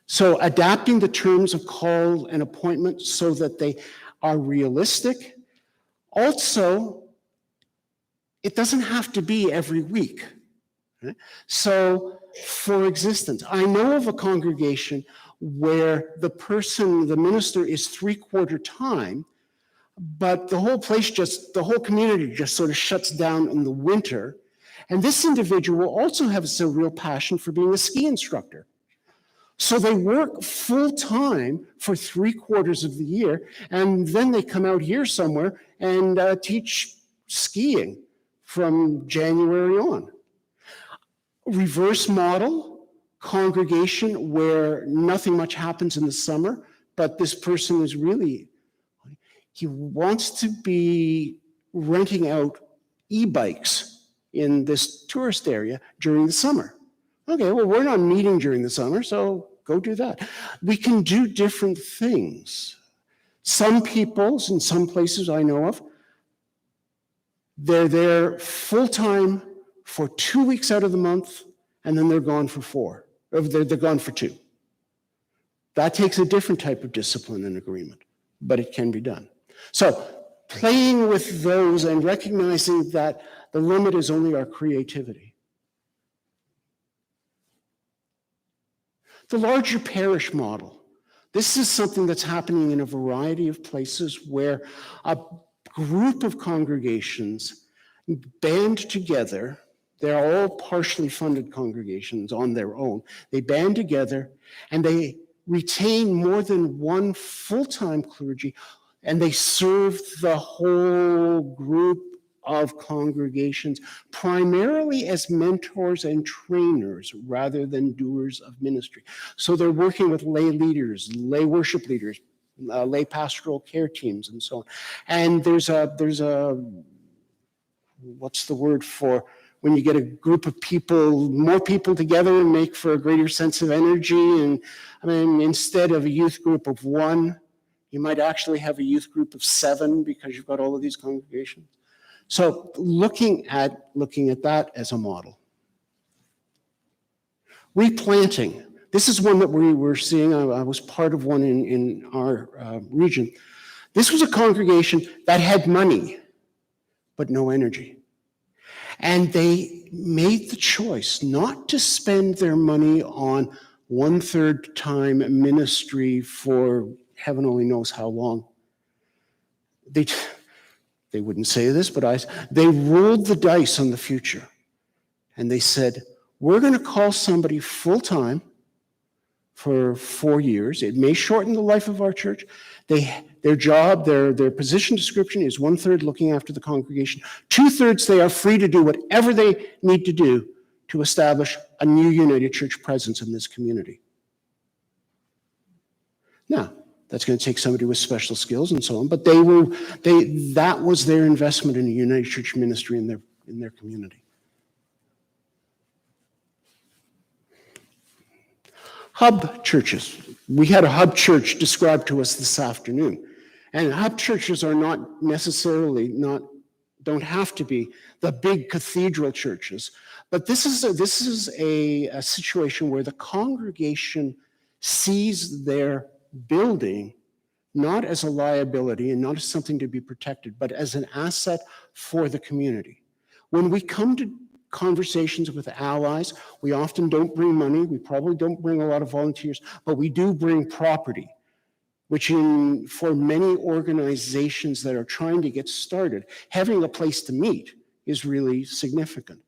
So adapting the terms of call and appointment so that they are realistic. Also, it doesn't have to be every week. Okay? So, for instance, I know of a congregation where the minister is 3/4 time, but the whole community just sort of shuts down in the winter. And this individual also has a real passion for being a ski instructor. So they work full time for 3/4 of the year, and then they come out here somewhere and teach skiing from January on. Reverse model, congregation where nothing much happens in the summer, but this person is really, he wants to be renting out e-bikes in this tourist area during the summer. Okay, well, we're not meeting during the summer, so go do that. We can do different things. Some people, in some places I know of, they're there full-time for 2 weeks out of the month, and then they're gone for 4. Or they're gone for 2. That takes a different type of discipline and agreement, but it can be done. So playing with those and recognizing that the limit is only our creativity. The larger parish model. This is something that's happening in a variety of places where a group of congregations band together. They're all partially funded congregations on their own. They band together and they retain more than one full-time clergy, and they serve the whole group of congregations, primarily as mentors and trainers rather than doers of ministry. So they're working with lay leaders, lay worship leaders, lay pastoral care teams, and so on. And there's a what's the word for when you get a group of people, more people together and make for a greater sense of energy? And I mean, instead of a youth group of 1, you might actually have a youth group of 7 because you've got all of these congregations. So looking at that as a model. Replanting. This is one that we were seeing. I was part of one in our region. This was a congregation that had money, but no energy. And they made the choice not to spend their money on 1/3 time ministry for heaven only knows how long. They wouldn't say this, but they rolled the dice on the future. And they said, we're going to call somebody full-time for 4 years. It may shorten the life of our church. Their job, their position description is 1/3 looking after the congregation. 2/3 they are free to do whatever they need to do to establish a new United Church presence in this community. Now, That's going to take somebody with special skills and so on. But that was their investment in a United Church ministry in their community. Hub churches. We had a hub church described to us this afternoon. And hub churches are not necessarily, don't have to be the big cathedral churches. But this is a situation where the congregation sees their building not as a liability and not as something to be protected, but as an asset for the community. When we come to conversations with allies, we often don't bring money, we probably don't bring a lot of volunteers, but we do bring property, which for many organizations that are trying to get started, having a place to meet is really significant.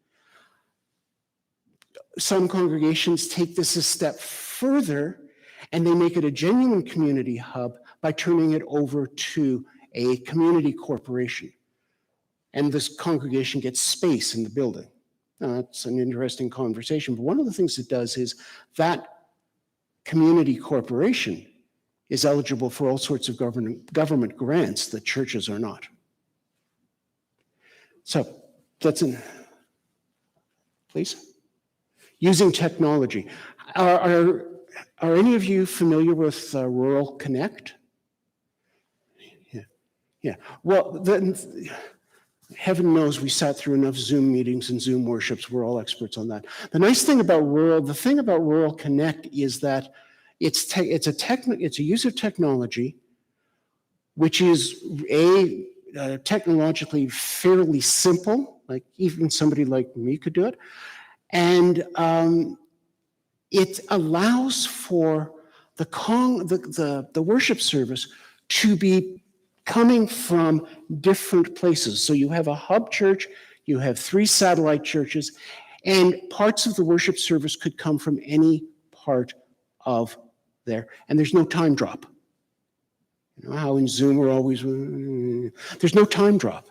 Some congregations take this a step further and they make it a genuine community hub by turning it over to a community corporation. And this congregation gets space in the building. Now, that's an interesting conversation, but one of the things it does is that community corporation is eligible for all sorts of government grants that churches are not. So that's please. Using technology. Are any of you familiar with Rural Connect? Yeah. Well, heaven knows we sat through enough Zoom meetings and Zoom worships. We're all experts on that. The thing about Rural Connect is that it's a use of technology, which is technologically fairly simple, like even somebody like me could do it. And it allows for the worship service to be coming from different places. So you have a hub church, you have 3 satellite churches, and parts of the worship service could come from any part of there. And there's no time drop. You know how in Zoom we're always, there's no time drop,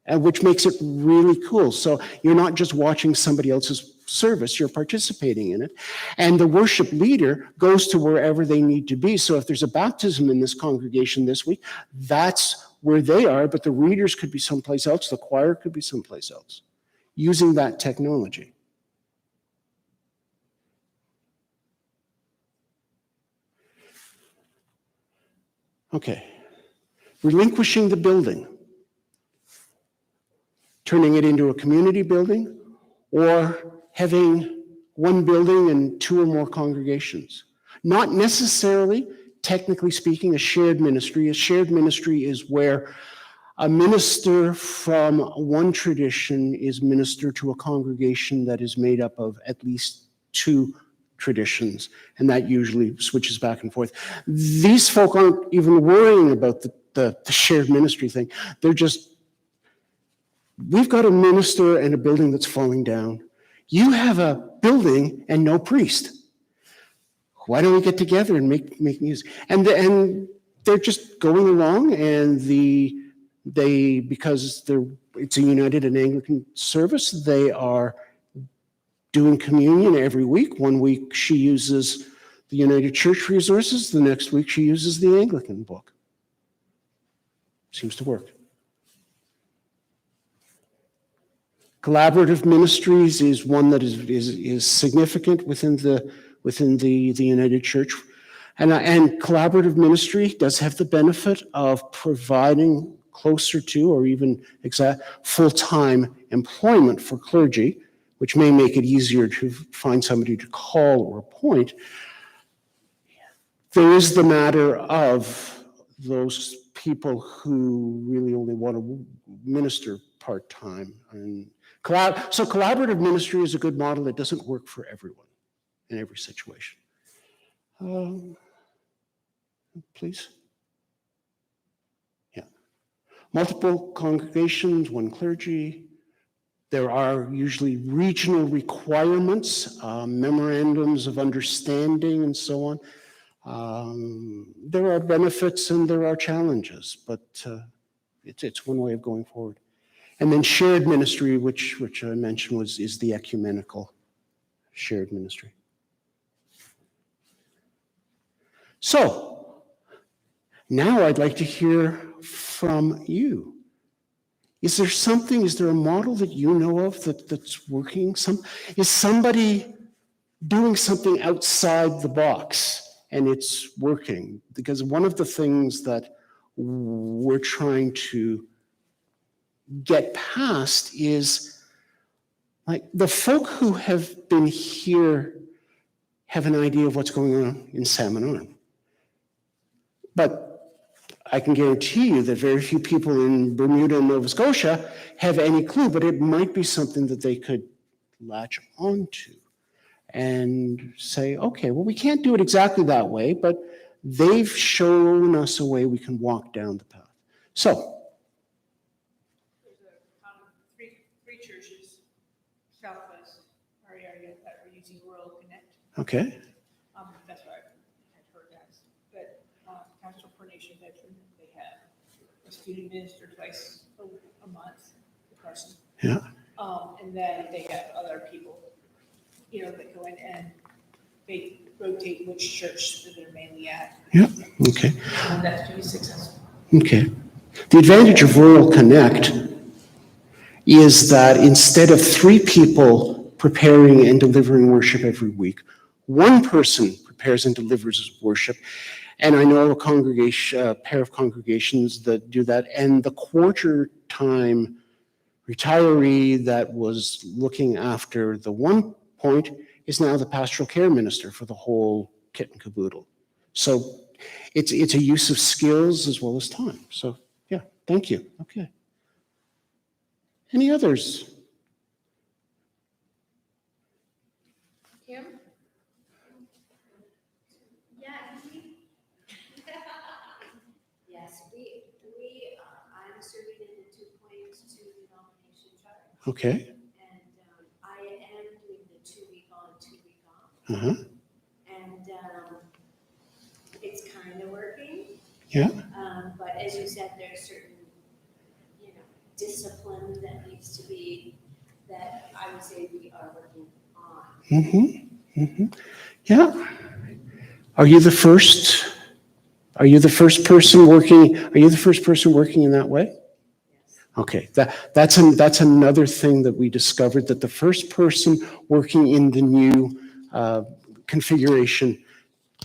which makes it really cool. So you're not just watching somebody else's service, you're participating in it. And the worship leader goes to wherever they need to be. So if there's a baptism in this congregation this week, that's where they are, but the readers could be someplace else, the choir could be someplace else, using that technology. Okay, relinquishing the building, turning it into a community building, or having one building and 2 or more congregations. Not necessarily, technically speaking, a shared ministry. A shared ministry is where a minister from one tradition is minister to a congregation that is made up of at least 2 traditions, and that usually switches back and forth. These folk aren't even worrying about the shared ministry thing. They're just, we've got a minister and a building that's falling down. You have a building and no priest. Why don't we get together and make music? And they're just going along, and because it's a United and Anglican service, they are doing communion every week. One week she uses the United Church resources, the next week she uses the Anglican book. Seems to work. Collaborative ministries is one that is significant within the United Church. And collaborative ministry does have the benefit of providing closer to or even full-time employment for clergy, which may make it easier to find somebody to call or appoint. There is the matter of those people who really only want to minister part-time. So collaborative ministry is a good model. It doesn't work for everyone in every situation. Please. Yeah. Multiple congregations, 1 clergy. There are usually regional requirements, memorandums of understanding, and so on. There are benefits and there are challenges, but it's one way of going forward. And then shared ministry, which I mentioned is the ecumenical shared ministry. So, Now I'd like to hear from you. Is there a model that you know of that's working? Is somebody doing something outside the box and it's working? Because one of the things that we're trying to get past is, like, the folk who have been here have an idea of what's going on in Salmon Arm. But I can guarantee you that very few people in Bermuda and Nova Scotia have any clue, but it might be something that they could latch onto and say, okay, well, we can't do it exactly that way, but they've shown us a way we can walk down the path. So, There's three churches southwest our area that are using Rural Connect. okay, That's what I've heard that. But Council for Nation Veteran, they have a student minister twice a month, the person. yeah, And then they have other people, that go in and they rotate which church that they're mainly at. yeah, okay, That's pretty successful. okay. The advantage of Rural Connect is that instead of 3 people preparing and delivering worship every week, one person prepares and delivers worship. And I know a pair of congregations that do that. And the quarter-time retiree that was looking after the one point is now the pastoral care minister for the whole kit and caboodle. So it's a use of skills as well as time. So yeah, thank you. Okay. Any others? Kim? Yes, I'm serving in the 2.2 denomination charter, Okay. and I am doing the 2-week on, 2-week off, Uh-huh. and it's kind of working. Yeah. But as you said, there's certain, discipline that needs to be, that I would say we are working on. Mm-hmm. Mm-hmm. Yeah. Are you the first person working in that way? Okay, that's another thing that we discovered, that the first person working in the new configuration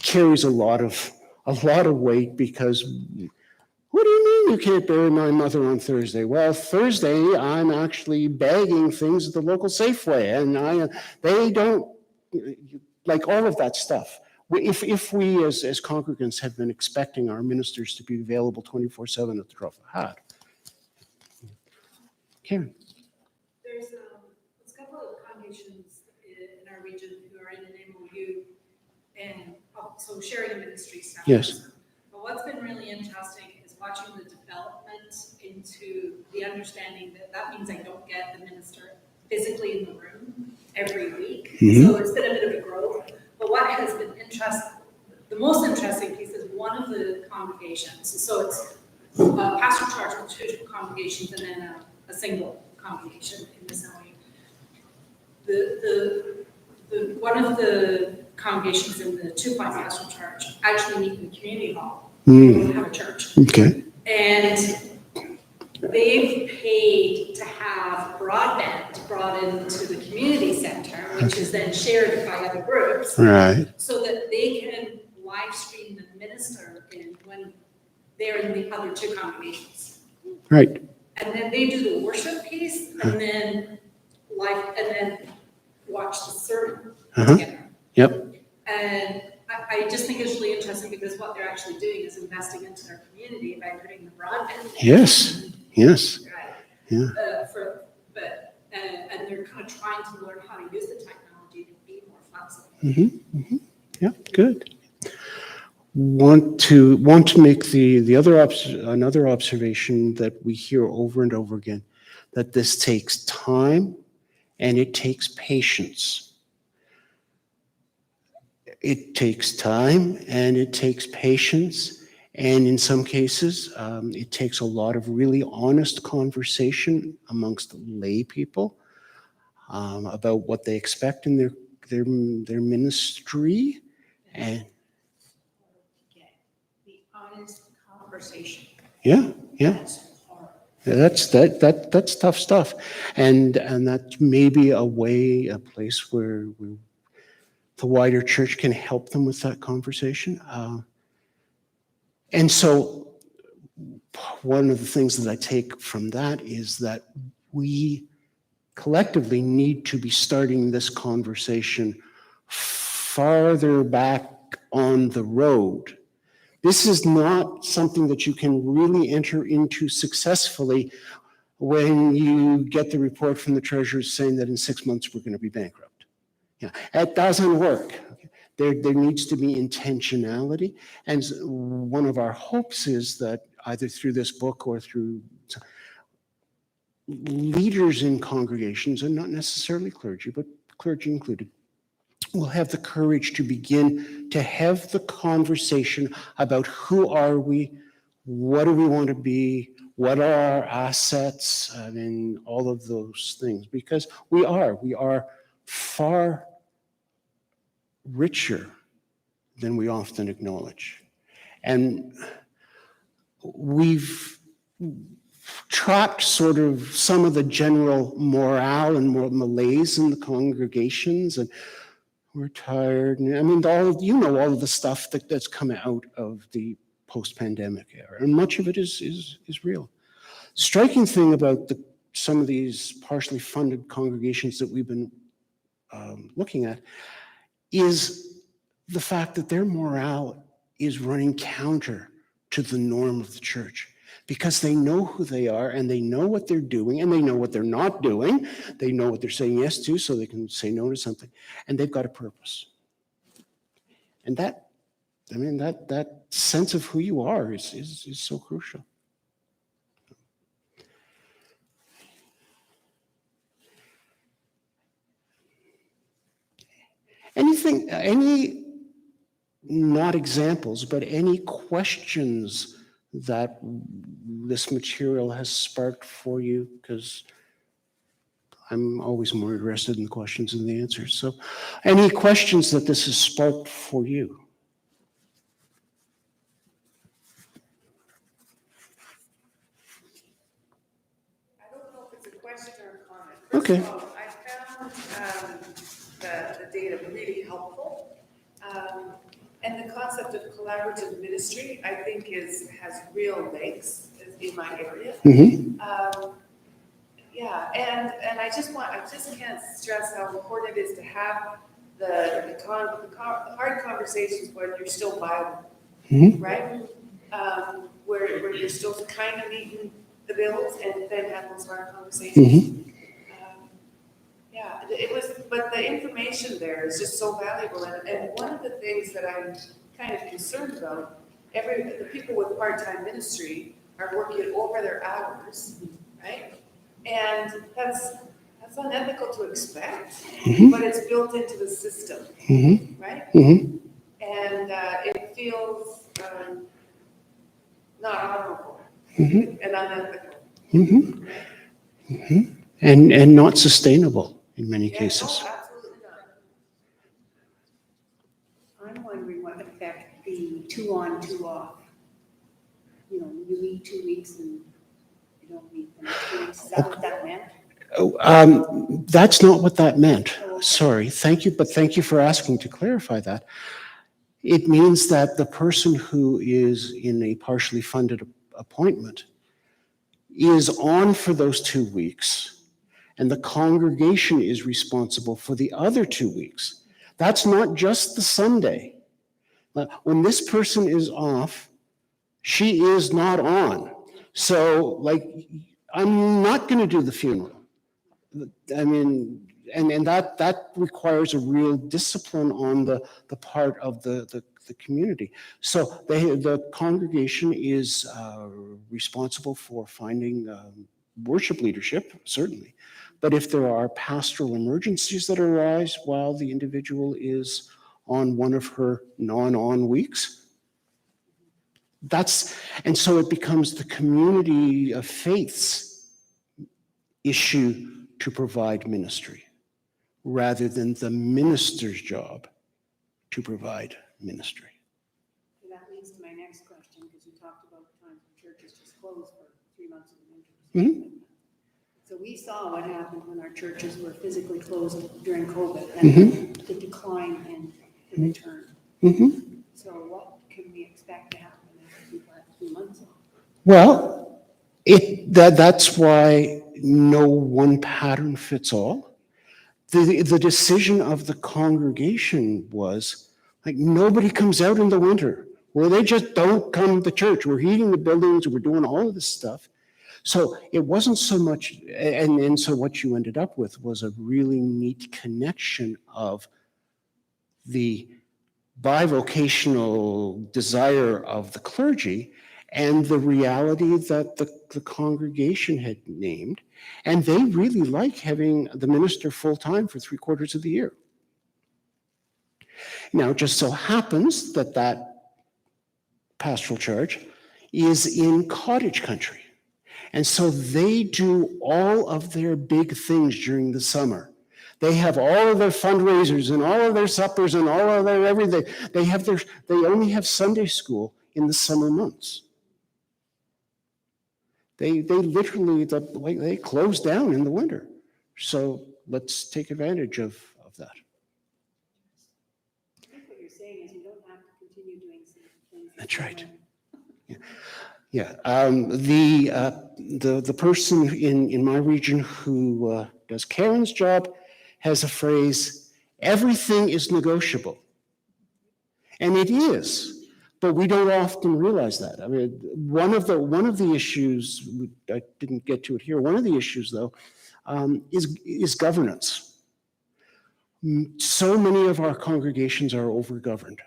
carries a lot of weight, because what do you mean you can't bury my mother on Thursday? Well, Thursday I'm actually bagging things at the local Safeway, and they don't like all of that stuff. If we as congregants have been expecting our ministers to be available 24/7 at the drop of a hat. Karen. There's a couple of congregations in our region who are in an MOU and also sharing a ministry staff. Yes. But what's been really interesting is watching the development into the understanding that means I don't get the minister physically in the room every week. Mhm. So it's been a bit of a growth. But what has been the most interesting piece is one of the congregations. So it's a pastoral charge with 2 congregations and then a single congregation in the assembly. One of the congregations in the 2-point pastoral charge actually meet in the community hall. They don't have a church. Okay. And they've paid to have broadband brought into the community center, which is then shared by other groups, Right. so that they can live stream the minister when they're in the other 2 congregations. Right. And then they do the worship piece and then watch the sermon together. Yep. And I just think it's really interesting, because what they're actually doing is investing into their community by putting the broadband in. Yes. Yes. Right. Yeah. And they're kind of trying to learn how to use the technology to be more flexible. Mm-hmm. Mm-hmm. Yeah. Good. Want to make another observation that we hear over and over again, that this takes time and it takes patience. It takes time and it takes patience, and in some cases, it takes a lot of really honest conversation amongst lay people about what they expect in their ministry. And The honest conversation. Yeah, yeah. That's hard. That's tough stuff. And that's maybe a place where the wider church can help them with that conversation. And so one of the things that I take from that is that we collectively need to be starting this conversation farther back on the road. This is not something that you can really enter into successfully when you get the report from the treasurer saying that in 6 months we're going to be bankrupt. Yeah, that doesn't work. There needs to be intentionality. And one of our hopes is that either through this book or through leaders in congregations, and not necessarily clergy, but clergy included, will have the courage to begin to have the conversation about who are we, what do we want to be, what are our assets, I mean, all of those things. Because we are far richer than we often acknowledge. And we've trapped sort of some of the general morale and malaise in the congregations, and we're tired. And I mean, all of the stuff that's come out of the post-pandemic era, and much of it is real. Striking thing about some of these partially funded congregations that we've been looking at is the fact that their morale is running counter to the norm of the church, because they know who they are and they know what they're doing and they know what they're not doing. They know what they're saying yes to so they can say no to something, and they've got a purpose. And that sense of who you are is so crucial. Not examples, but any questions that this material has sparked for you? Because I'm always more interested in the questions than the answers. So any questions that this has sparked for you? I don't know if it's a question or a comment. Okay. First of all, I found the data really helpful. And the concept of collaborative ministry, I think has real legs in my area. Mm-hmm. Yeah, and I just can't stress how important it is to have the hard conversations when you're still viable, Mm-hmm. right? Where you're still kind of meeting the bills and then have those hard conversations. Mm-hmm. Yeah, but the information there is just so valuable. And one of the things that I'm kind of concerned about, the people with part-time ministry are working over their hours, right? And that's unethical to expect, Mm-hmm. but it's built into the system, Mm-hmm. right? Mm-hmm. And it feels not honorable Mm-hmm. and unethical. Mm-hmm. Mm-hmm. And not sustainable in many Yeah, cases. no, absolutely not. I'm wondering what effect the 2 on, 2 off. You know, you meet 2 weeks and you don't meet the next 2 weeks. Is that what that meant? That's not what that meant. Sorry. Thank you. But thank you for asking to clarify that. It means that the person who is in a partially funded appointment is on for those 2 weeks, and the congregation is responsible for the other 2 weeks. That's not just the Sunday. When this person is off, she is not on. So, I'm not going to do the funeral. I mean, and that requires a real discipline on the part of the community. So the congregation is responsible for finding worship leadership, certainly. But if there are pastoral emergencies that arise while the individual is on one of her non-on weeks, and so it becomes the community of faith's issue to provide ministry, rather than the minister's job to provide ministry. That leads to my next question, because you talked about time closed for 3 months in the winter. Mhm. So we saw what happened when our churches were physically closed during COVID Mhm. and the decline in the return. Mhm. So what can we expect to happen after people have 3 months off? Well, that's why no one pattern fits all. The decision of the congregation was, like, nobody comes out in the winter. Well, they just don't come to church. We're heating the buildings, we're doing all of this stuff. So it wasn't so much, and so what you ended up with was a really neat connection of the bivocational desire of the clergy and the reality that the congregation had named. And they really like having the minister full-time for 3/4 of the year. Now, it just so happens that that pastoral charge is in cottage country. And so they do all of their big things during the summer. They have all of their fundraisers and all of their suppers and all of their everything. They only have Sunday school in the summer months. They literally, they close down in the winter. So let's take advantage of that. I think what you're saying is we don't have to continue doing some things. That's right. Yeah, the person in my region who does Karen's job has a phrase, everything is negotiable. And it is, but we don't often realize that. I mean, one of the issues, I didn't get to it here, one of the issues though, is governance. So many of our congregations are overgoverned.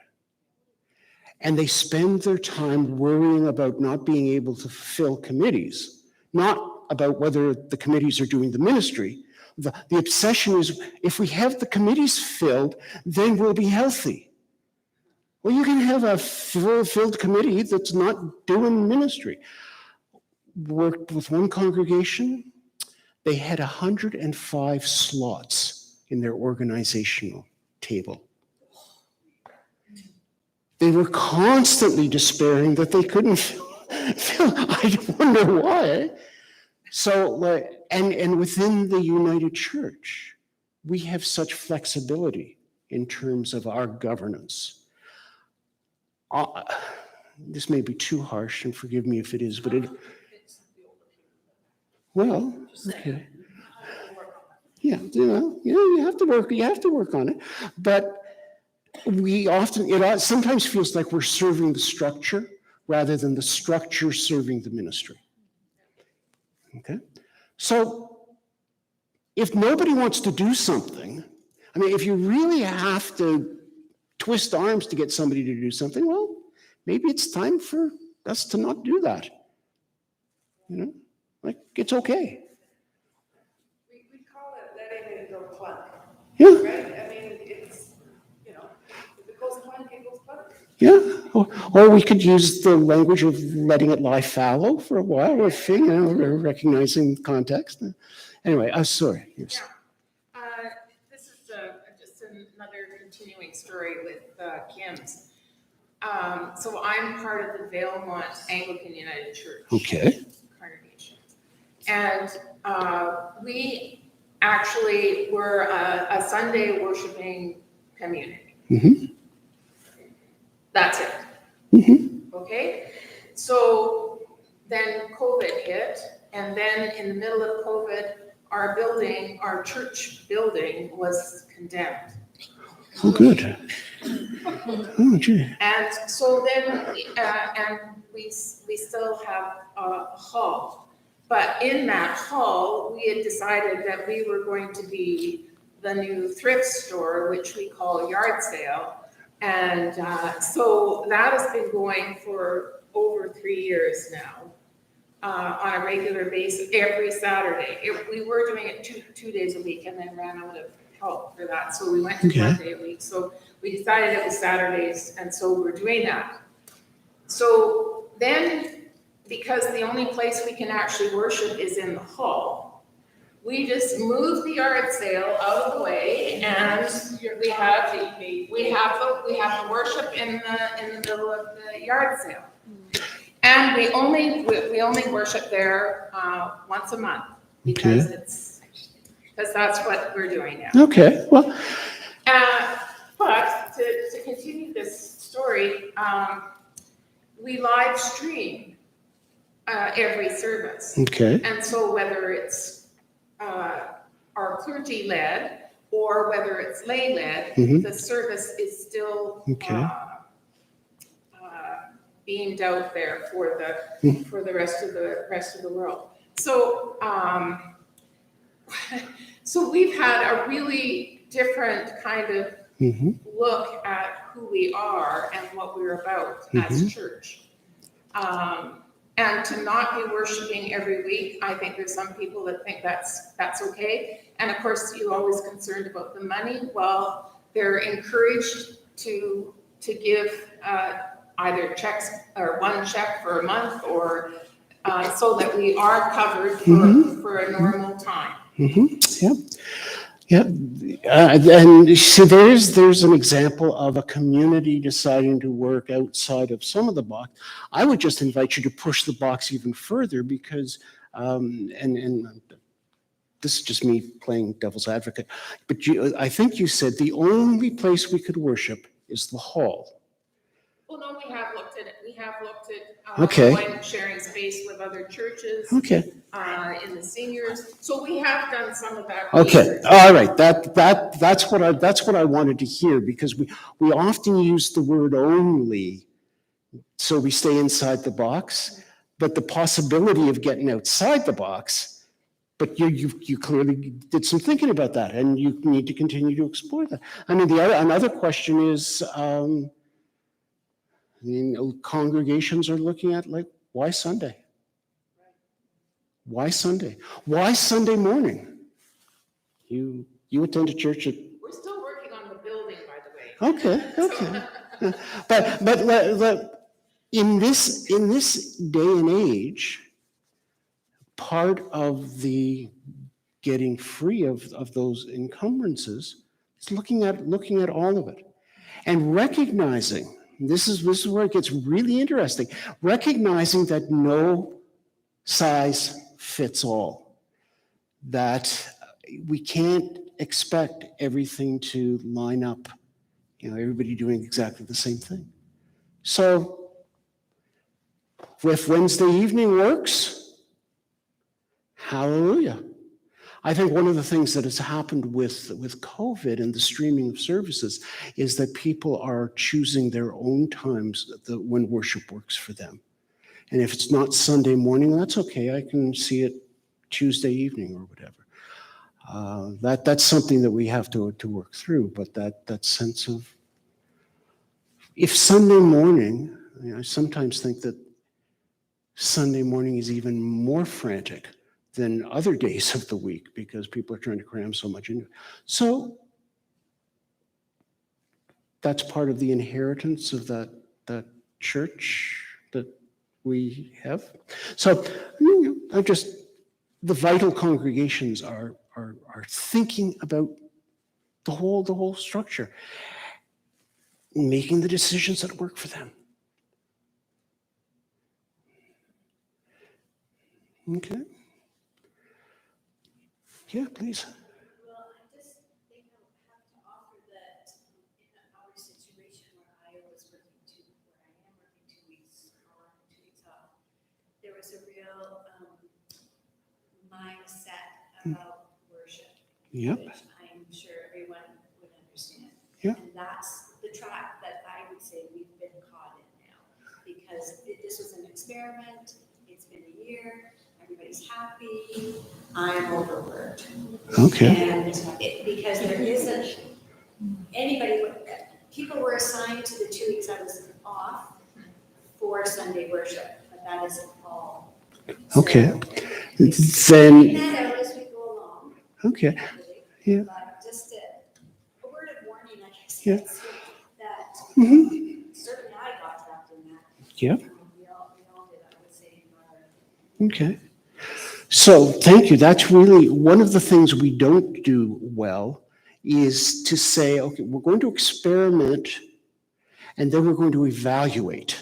And they spend their time worrying about not being able to fill committees, not about whether the committees are doing the ministry. The obsession is, if we have the committees filled, then we'll be healthy. Well, you can have a filled committee that's not doing ministry. Worked with one congregation, they had 105 slots in their organizational table. They were constantly despairing that they couldn't fill. I wonder why. So, and within the United Church, we have such flexibility in terms of our governance. This may be too harsh, and forgive me if it is, but well, okay. Yeah, you have to work on it. But we often, it sometimes feels like we're serving the structure rather than the structure serving the ministry. Okay? So if nobody wants to do something, I mean, if you really have to twist arms to get somebody to do something, well, maybe it's time for us to not do that. You know, like, it's okay. We call it letting it go clunk, Yeah, right? I mean, it's, if it goes clunk, it goes clunk. yeah. Or we could use the language of letting it lie fallow for a while, or recognizing context. Anyway, I'm sorry. Yes. This is just another continuing story with Kim's. So I'm part of the Valemont Anglican United Church. Okay. Congregation. And we actually were a Sunday worshiping community. Mm-hmm. That's it. Mm-hmm. Okay? So then COVID hit, and then in the middle of COVID, our church building was condemned. Oh, good. Oh, gee. And so then, and we still have a hall. But in that hall, we had decided that we were going to be the new thrift store, which we call Yard Sale. And so that has been going for over 3 years now, on a regular basis, every Saturday. We were doing it two days a week and then ran out of help for that. So we went to 1 day a week. So we decided it was Saturdays, and so we're doing that. So then, because the only place we can actually worship is in the hall, we just moved the yard sale out of the way, and we have the worship in the middle of the yard sale. And we only worship there once a month because that's what we're doing now. Okay, well, But to continue this story, we live stream every service. okay, And so whether it's our clergy led or whether it's lay led, Mhm. the service is still Okay. beamed out there for the rest of the world. So so we've had a really different kind of mhm, look at who we are and what we're about as church. And to not be worshiping every week, I think there's some people that think that's okay. And of course, you're always concerned about the money. Well, they're encouraged to give either checks or one check for a month or so that we are covered for a normal time. yeah. Yeah, and see, there's an example of a community deciding to work outside of some of the box. I would just invite you to push the box even further because, and this is just me playing devil's advocate, but I think you said the only place we could worship is the hall. Well, no, we have looked at it. We have looked at Okay. going, sharing space with other churches. Okay. In the seniors. So we have done some of that. Okay, research. all right. That's what I wanted to hear because we often use the word only, so we stay inside the box. But the possibility of getting outside the box, but you clearly did some thinking about that, and you need to continue to explore that. I mean, another question is, congregations are looking at like, why Sunday? Why Sunday? Why Sunday morning? You attend a church at... We're still working on the building, by the way. Okay. But in this day and age, part of the getting free of those encumbrances is looking at all of it and recognizing, this is where it gets really interesting, recognizing that no size fits all, that we can't expect everything to line up, everybody doing exactly the same thing. So if Wednesday evening works, hallelujah. I think one of the things that has happened with COVID and the streaming of services is that people are choosing their own times when worship works for them. And if it's not Sunday morning, that's okay. I can see it Tuesday evening or whatever. That's something that we have to work through. But that sense of, if Sunday morning, I sometimes think that Sunday morning is even more frantic than other days of the week because people are trying to cram so much into it. So that's part of the inheritance of that church that we have. So the vital congregations are thinking about the whole structure, making the decisions that work for them. Okay. Yeah, please. Well, I just think I have to offer that in our situation where I was working where I am working 2 weeks on, 2 weeks off, there was a real mindset about worship. Yep. Which I'm sure everyone would understand. Yeah. And that's the track that I would say we've been caught in now. Because this was an experiment, it's been a year, everybody's happy, I'm overworked. Okay. And because there isn't anybody, people were assigned to the 2 weeks I was off for Sunday worship, but that isn't all. Okay. Then. Figure that out as we go along. Okay. Yeah. But just a word of warning, I guess. Yeah. That certainly I got trapped in that. Yeah. We all did, I would say. Okay. So thank you. That's really one of the things we don't do well is to say, okay, we're going to experiment and then we're going to evaluate.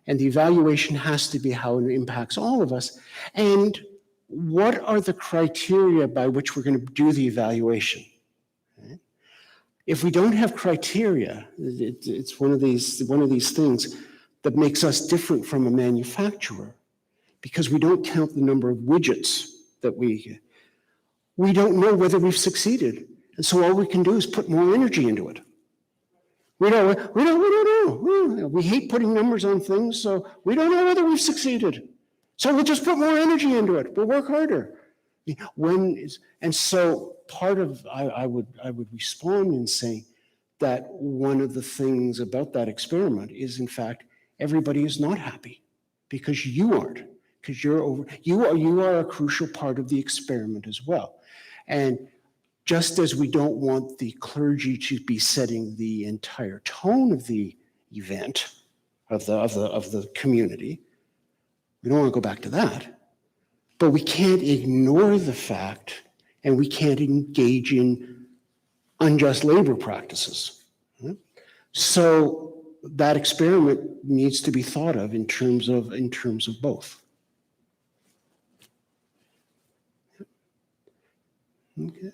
And the evaluation has to be how it impacts all of us. And what are the criteria by which we're going to do the evaluation? Okay. If we don't have criteria, it's one of these things that makes us different from a manufacturer, because we don't count the number of widgets that we don't know whether we've succeeded. And so all we can do is put more energy into it. We don't know. We hate putting numbers on things, so we don't know whether we've succeeded. So we'll just put more energy into it. We'll work harder. And so part of, I would respond in saying that one of the things about that experiment is, in fact, everybody is not happy because you aren't, because you are a crucial part of the experiment as well. And just as we don't want the clergy to be setting the entire tone of the event, of the community, we don't want to go back to that. But we can't ignore the fact, and we can't engage in unjust labor practices. So that experiment needs to be thought of in terms of both. Okay.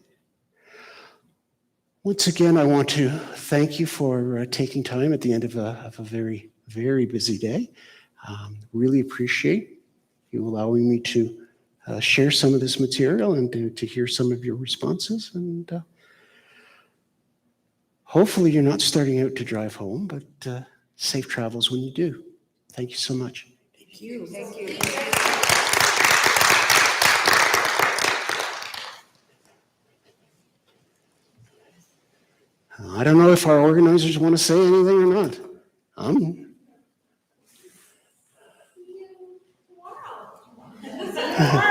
Once again, I want to thank you for taking time at the end of a very, very busy day. Really appreciate you allowing me to share some of this material and to hear some of your responses. And hopefully you're not starting out to drive home, but safe travels when you do. Thank you so much. Thank you. Thank you. I don't know if our organizers want to say anything or not. Wow.